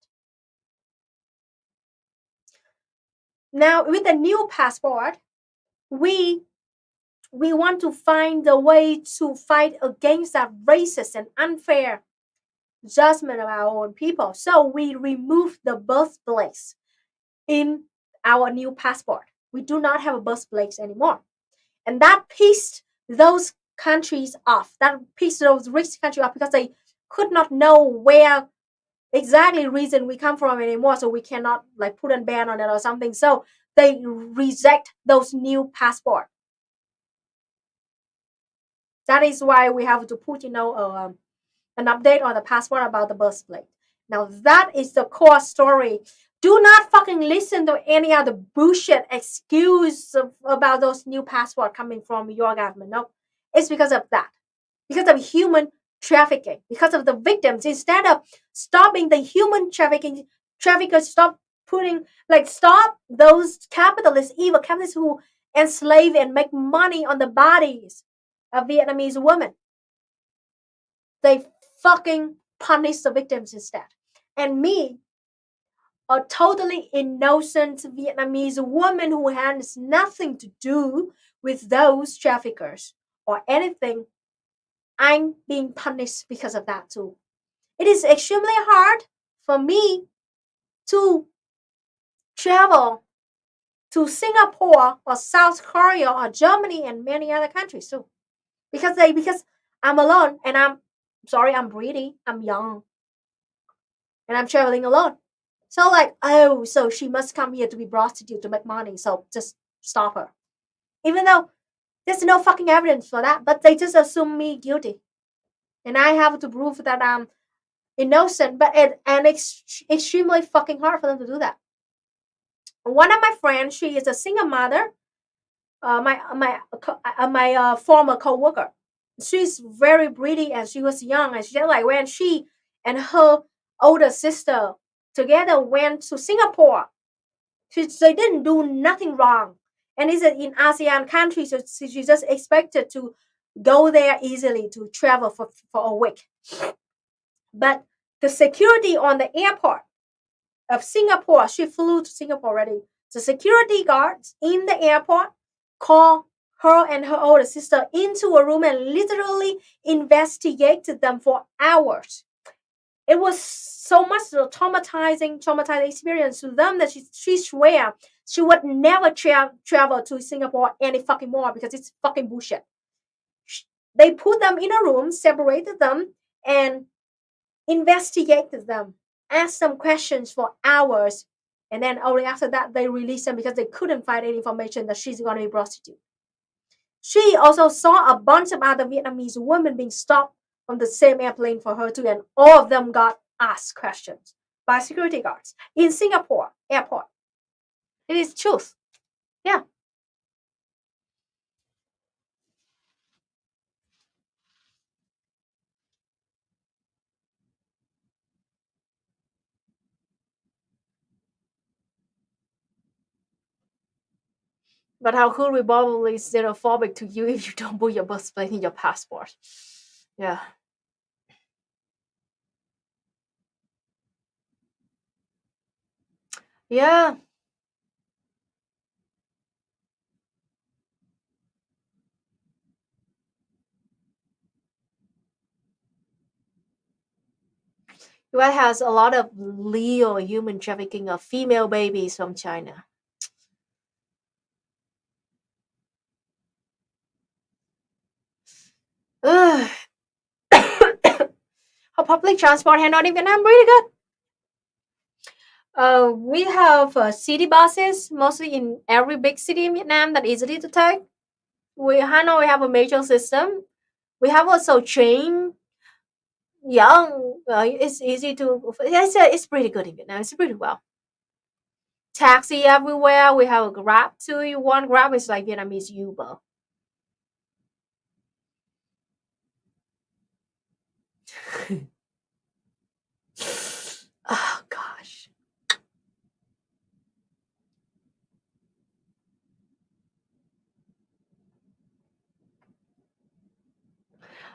Now, with the new passport, we want to find a way to fight against that racist and unfair judgment of our own people. So we remove the birthplace in our new passport. We do not have a birthplace anymore. And that pissed those countries off. That pissed those rich countries off because they could not know where exactly reason we come from anymore, so we cannot like put a ban on it or something. So they reject those new passport. That is why we have to put, an update on the passport about the birthplace. Now that is the core story. Do not fucking listen to any other bullshit excuse about those new passport coming from your government. No, it's because of that. Because of human trafficking. Because of the victims. Instead of stopping the human trafficking, traffickers stop those capitalists, evil capitalists who enslave and make money on the bodies of Vietnamese women. They fucking punish the victims instead. And me, a totally innocent Vietnamese woman who has nothing to do with those traffickers or anything, I'm being punished because of that too. It is extremely hard for me to travel to Singapore or South Korea or Germany and many other countries too. Because I'm alone and I'm pretty, I'm young, and I'm traveling alone. So like, oh, so she must come here to be prostitute to make money. So just stop her. Even though there's no fucking evidence for that, but they just assume me guilty, and I have to prove that I'm innocent. But it's extremely fucking hard for them to do that. One of my friends, she is a single mother. My former coworker, she's very pretty and she was young, and she said like when she and her older sister together went to Singapore, they didn't do nothing wrong, and it's in ASEAN countries, so she just expected to go there easily to travel for a week. But the security on the airport of Singapore, she flew to Singapore already. The security guards in the airport called her and her older sister into a room and literally investigated them for hours. It was so much a traumatizing experience to them that she swear she would never travel to Singapore any fucking more because it's fucking bullshit. They put them in a room, separated them, and investigated them, asked them questions for hours, and then only after that they released them because they couldn't find any information that she's going to be a prostitute. She also saw a bunch of other Vietnamese women being stopped on the same airplane for her too, and all of them got asked questions by security guards in Singapore airport. It is truth. Yeah. But how could we probably xenophobic to you if you don't put your birthplace in your passport? Yeah. Yeah. US has a lot of legal human trafficking of female babies from China. Ugh. How public transport handled in Vietnam? Really good. We have city buses, mostly in every big city in Vietnam, that easily to take. Hanoi, we have a metro system. We have also train. Young, it's easy to. It's pretty good in Vietnam. It's pretty well. Taxi everywhere. We have a Grab too. You want Grab? It's like Vietnamese Uber. Oh gosh.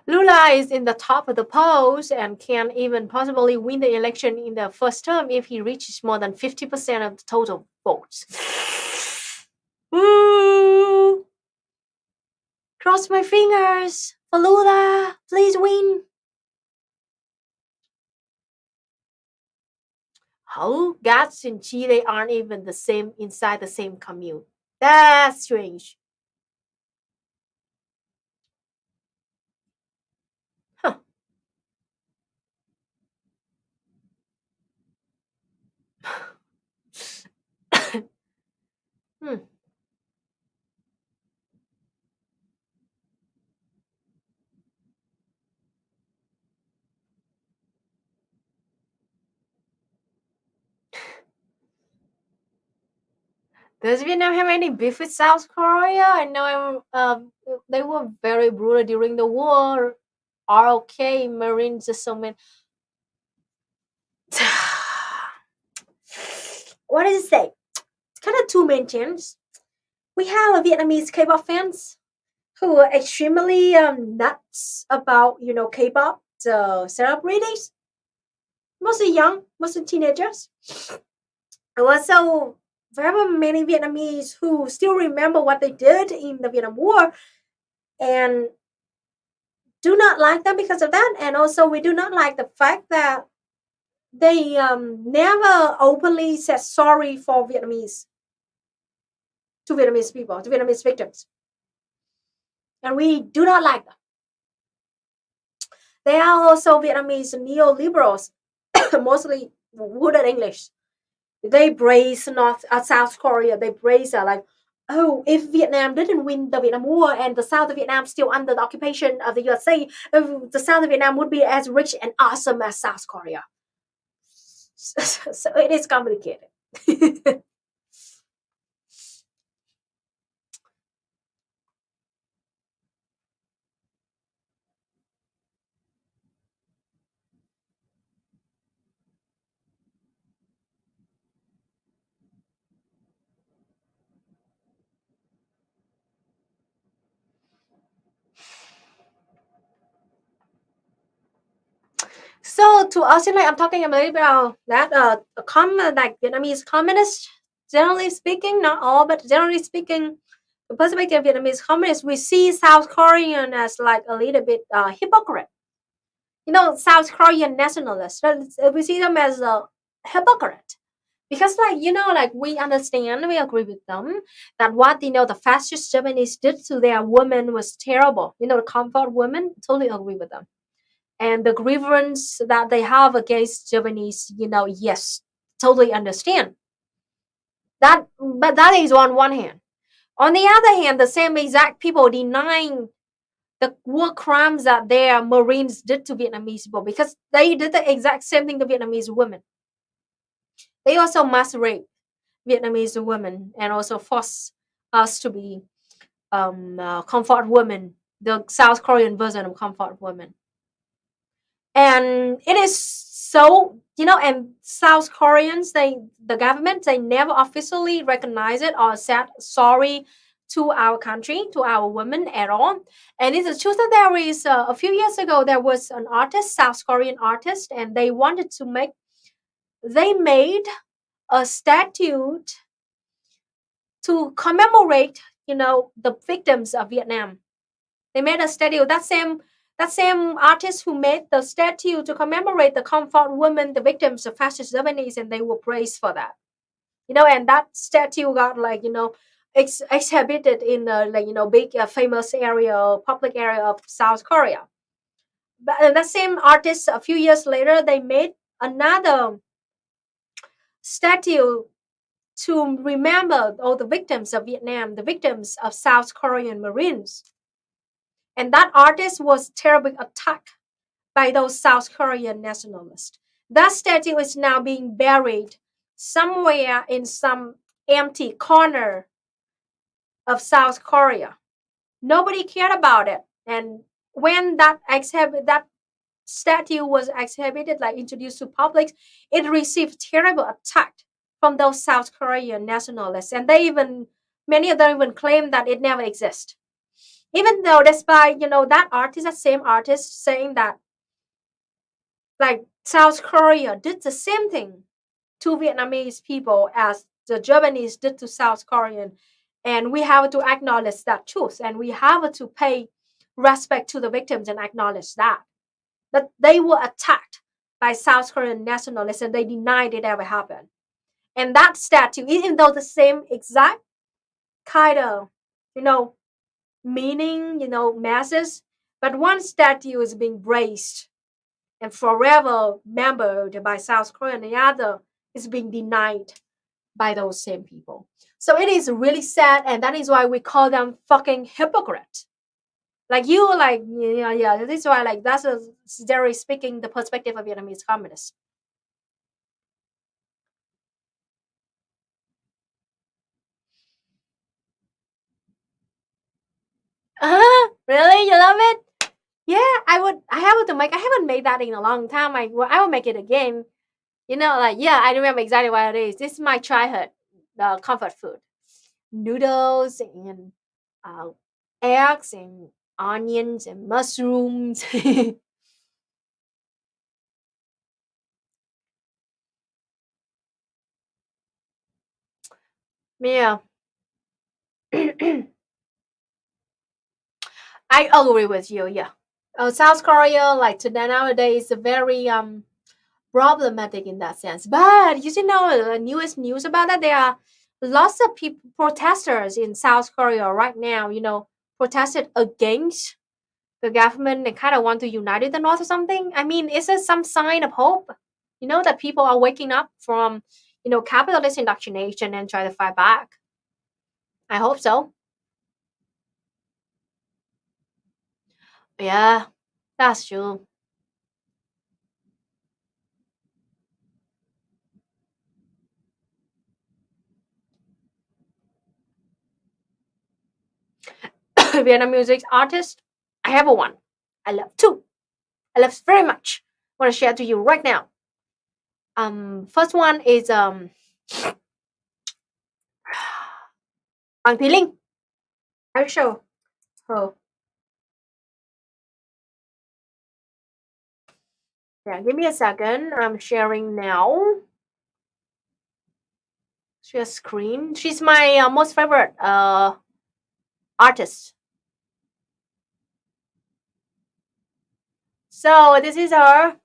Lula is in the top of the polls and can even possibly win the election in the first term if he reaches more than 50% of the total votes. Woo! Cross my fingers for Lula. Please win. How Gats in Chile aren't even the same inside the same commune? That's strange. Huh. Hmm. Does Vietnam have any beef with South Korea? I know they were very brutal during the war. ROK Marines just so many. What does it say? It's kind of two main things. We have a Vietnamese K-pop fans who are extremely nuts about K-pop celebrities, mostly young, mostly teenagers. And also very many Vietnamese who still remember what they did in the Vietnam War and do not like them because of that. And also we do not like the fact that they never openly said sorry for Vietnamese to Vietnamese people, to Vietnamese victims. And we do not like them. They are also Vietnamese neoliberals, mostly wooden English. They praise South Korea. They praise like, oh, if Vietnam didn't win the Vietnam War and the South of Vietnam still under the occupation of the USA, the South of Vietnam would be as rich and awesome as South Korea. So it is complicated. So to us, I'm talking a little about that like Vietnamese communists, generally speaking, not all, but generally speaking, the perspective of Vietnamese communists, we see South Korean as like a little bit hypocrite. South Korean nationalists, we see them as a hypocrite. Because we understand, we agree with them that what the fascist Japanese did to their women was terrible. The comfort women, totally agree with them. And the grievance that they have against Japanese, yes, totally understand that. But that is on one hand. On the other hand, the same exact people denying the war crimes that their Marines did to Vietnamese people, because they did the exact same thing to Vietnamese women. They also mass rape Vietnamese women and also force us to be comfort women, the South Korean version of comfort women. And it is so, and South Koreans, the government, they never officially recognize it or said sorry to our country, to our women at all. And it's true that there is a few years ago there was an artist, South Korean artist, and they made a statue to commemorate the victims of Vietnam. They made a statue. That same artist who made the statue to commemorate the comfort women, the victims of fascist Japanese, and they were praised for that. And that statue got exhibited in big famous area, public area of South Korea. But that same artist, a few years later, they made another statue to remember all the victims of Vietnam, the victims of South Korean Marines. And that artist was terribly attacked by those South Korean nationalists. That statue is now being buried somewhere in some empty corner of South Korea. Nobody cared about it. And when that statue was exhibited, like introduced to public, it received terrible attack from those South Korean nationalists. And many of them even claim that it never exists. Even though despite, that same artist saying that like South Korea did the same thing to Vietnamese people as the Japanese did to South Korean. And we have to acknowledge that truth. And we have to pay respect to the victims and acknowledge that. But they were attacked by South Korean nationalists and they denied it ever happened. And that statue, even though the same exact kind of, meaning, masses, but one statue is being braced and forever remembered by South Korea, and the other is being denied by those same people. So it is really sad, and that is why we call them fucking hypocrite. Like you, like yeah. This is why, like that's a very speaking the perspective of Vietnamese communists. Really, you love it? Yeah, I would. I have to make. I haven't made that in a long time. I will make it again. Like yeah, I remember exactly what it is. This is my childhood, the comfort food, noodles and uh, eggs and onions and mushrooms. Yeah, I agree with you. Yeah, South Korea, like today nowadays, is very problematic in that sense. But you should know the newest news about that. There are lots of people, protesters in South Korea right now. Protested against the government and kind of want to unite with the North or something. I mean, is it some sign of hope? That people are waking up from capitalist indoctrination and try to fight back. I hope so. Yeah, that's true. Vietnam music artist, I have a one. I love two. I love very much. Want to share to you right now. First one is Hoàng Thùy Linh. I'll show her. Yeah, give me a second. I'm sharing now. Share screen. She's my most favorite artist. So this is her.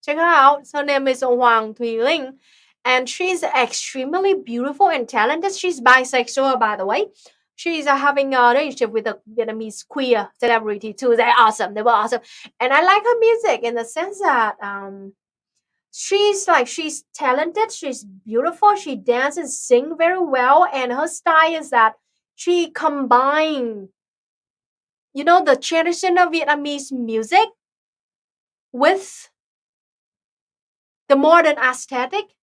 Check her out. Her name is Hoàng Thùy Linh, and she's extremely beautiful and talented. She's bisexual, by the way. She's having a relationship with a Vietnamese queer celebrity too. They're awesome. They were awesome, and I like her music in the sense that she's talented. She's beautiful. She dances, sing very well, and her style is that she combine the traditional Vietnamese music with the modern aesthetic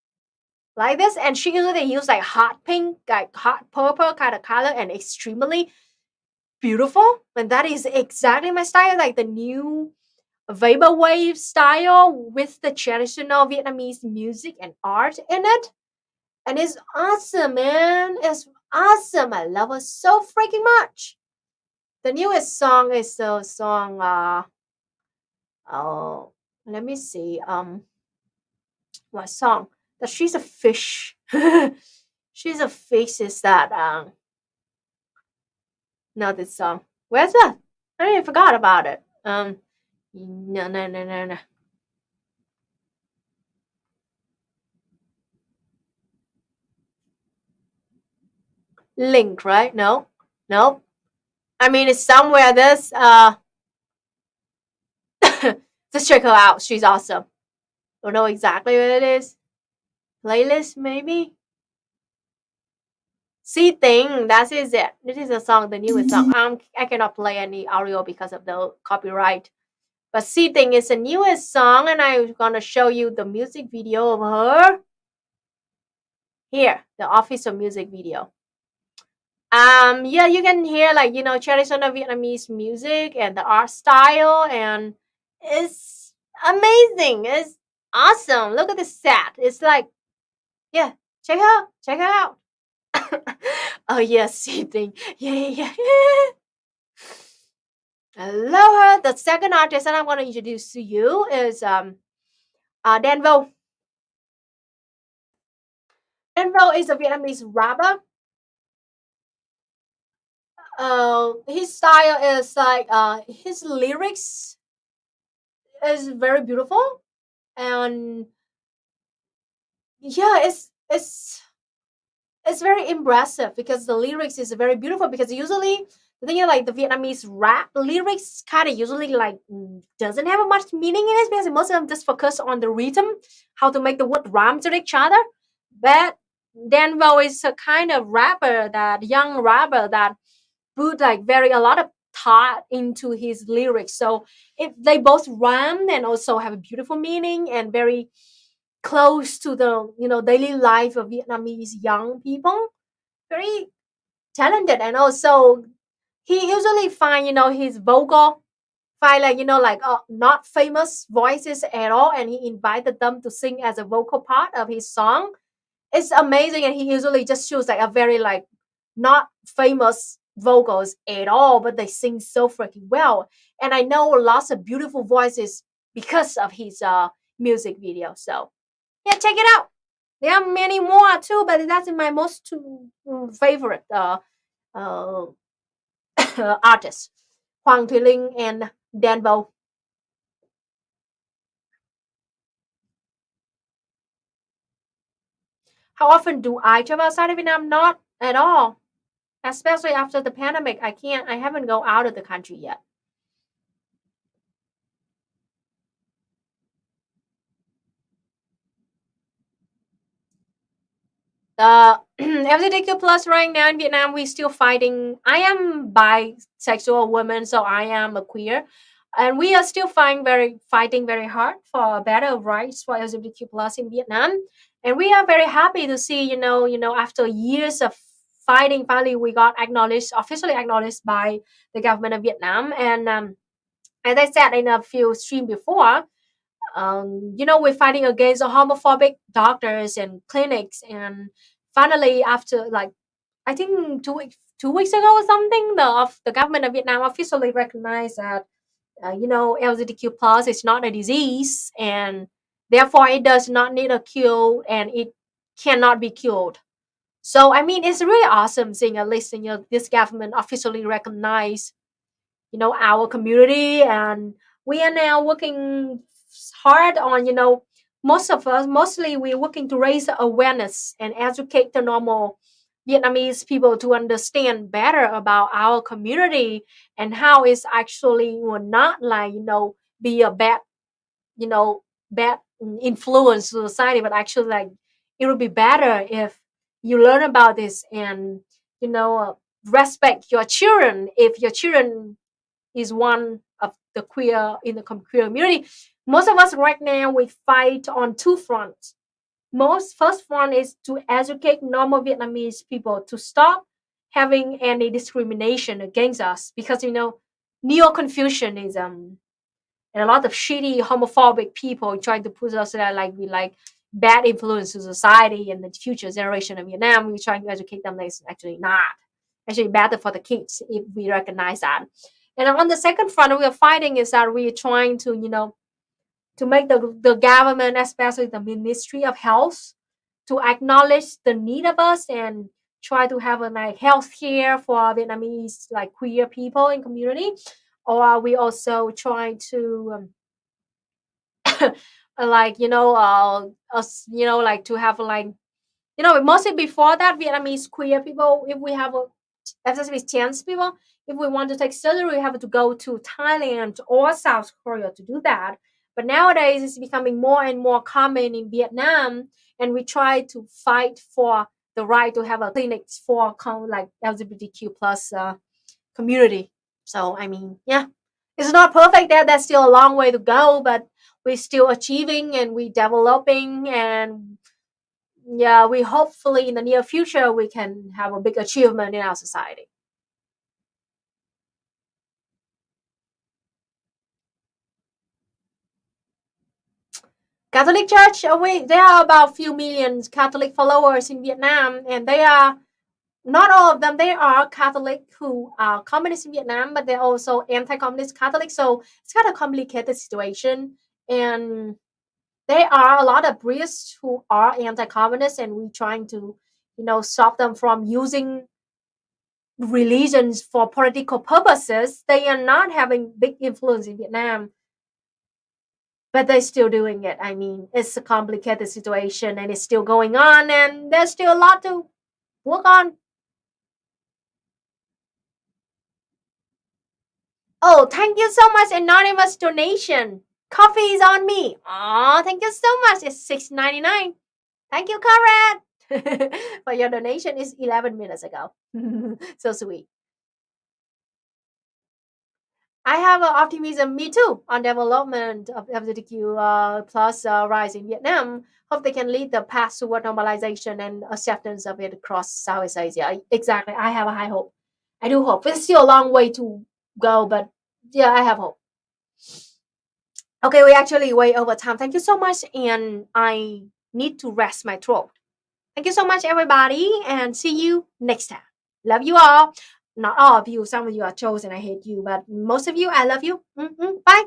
like this, and she usually use like hot pink, like hot purple kind of color, and extremely beautiful. And that is exactly my style, like the new vaporwave style with the traditional Vietnamese music and art in it. And it's awesome, man. It's awesome. I love her so freaking much. The newest song is the song oh, let me see. What song? That she's a fish. She's a fish is that no, this song. Where's that? I even forgot about it. No. Link, right? No. No. I mean it's somewhere this just check her out. She's awesome. Don't know exactly what it is. Playlist maybe? See thing, that is it. This is a song, the newest song. I cannot play any audio because of the copyright. But See Thing is the newest song, and I'm gonna show you the music video of her. Here, the official music video. Yeah, you can hear like traditional Vietnamese music and the art style, and it's amazing. It's awesome. Look at this set. It's like, yeah, check her out. Oh yes, See Thing. Yeah. I love her. The second artist that I'm gonna introduce to you is Dan Vo. Dan Vo is a Vietnamese rapper. His style is like his lyrics is very beautiful, and yeah, it's very impressive because the lyrics is very beautiful. Because usually the thing is like the Vietnamese rap lyrics kind of usually like doesn't have much meaning in it because most of them just focus on the rhythm, how to make the word rhyme to each other. But Denver is a kind of rapper, that young rapper that put like very a lot of thought into his lyrics. So they both rhyme and also have a beautiful meaning and very close to the daily life of Vietnamese young people. Very talented, and also he usually find his vocal find like not famous voices at all, and he invited them to sing as a vocal part of his song. It's amazing, and he usually just choose like a very like not famous vocals at all, but they sing so freaking well. And I know lots of beautiful voices because of his music video. So yeah, check it out. There are many more too, but that's my most two favorite uh, artists, Hoàng Thùy Linh and Dan Vo. How often do I travel outside of Vietnam? Not at all. Especially after the pandemic, I haven't go out of the country yet. The LGBTQ plus right now in Vietnam, we still fighting. I am bisexual woman, so I am a queer, and we are still fighting very hard for better rights for LGBTQ plus in Vietnam. And we are very happy to see, after years of fighting, finally we got acknowledged, officially acknowledged by the government of Vietnam. And as I said in a few stream before, we're fighting against the homophobic doctors and clinics. And finally, after like I think 2 weeks ago or something, the government of Vietnam officially recognized that LGBTQ plus is not a disease, and therefore it does not need a cure, and it cannot be cured. So I mean, it's really awesome seeing at least this government officially recognize our community. And we are now working hard on most of us mostly we're working to raise awareness and educate the normal Vietnamese people to understand better about our community, and how it's actually will not like be a you know bad influence to society, but actually like it would be better if you learn about this and you know uh, respect your children if your children is one of the queer in the queer community. Most of us right now we fight on two fronts. Most first one is to educate normal Vietnamese people to stop having any discrimination against us, because neo Confucianism and a lot of shitty homophobic people trying to put us that like we like bad influence to society and the future generation of Vietnam. We're trying to educate them that it's actually not actually better for the kids if we recognize that. And on the second front, we are fighting is that we are trying to to make the government, especially the Ministry of Health, to acknowledge the need of us and try to have a like health care for Vietnamese like queer people in community. Or we also try to like us like to have like mostly before that Vietnamese queer people, if we have a especially trans people, if we want to take surgery we have to go to Thailand or South Korea to do that. But nowadays it's becoming more and more common in Vietnam, and we try to fight for the right to have a clinic for like LGBTQ plus community. So I mean, yeah, it's not perfect. That's still a long way to go, but we're still achieving and we developing. And yeah, we hopefully in the near future we can have a big achievement in our society. Catholic Church, there are about few million Catholic followers in Vietnam, and they are not all of them. They are Catholic who are communist in Vietnam, but they're also anti-communist Catholic. So it's kind of complicated situation. And there are a lot of priests who are anti-communist, and we're trying to, stop them from using religions for political purposes. They are not having big influence in Vietnam, but they're still doing it. I mean, it's a complicated situation, and it's still going on, and there's still a lot to work on. Oh, thank you so much, anonymous donation. Coffee is on me. Oh, thank you so much. It's $6.99. Thank you, Conrad. But your donation is 11 minutes ago. So sweet. I have optimism, me too, on development of LGBTQ plus rise in Vietnam. Hope they can lead the path toward normalization and acceptance of it across Southeast Asia. Exactly. I have a high hope. I do hope. It's still a long way to go, but yeah, I have hope. Okay, we actually way over time. Thank you so much, and I need to rest my throat. Thank you so much, everybody, and see you next time. Love you all. Not all of you. Some of you are chosen. I hate you, but most of you, I love you. Bye.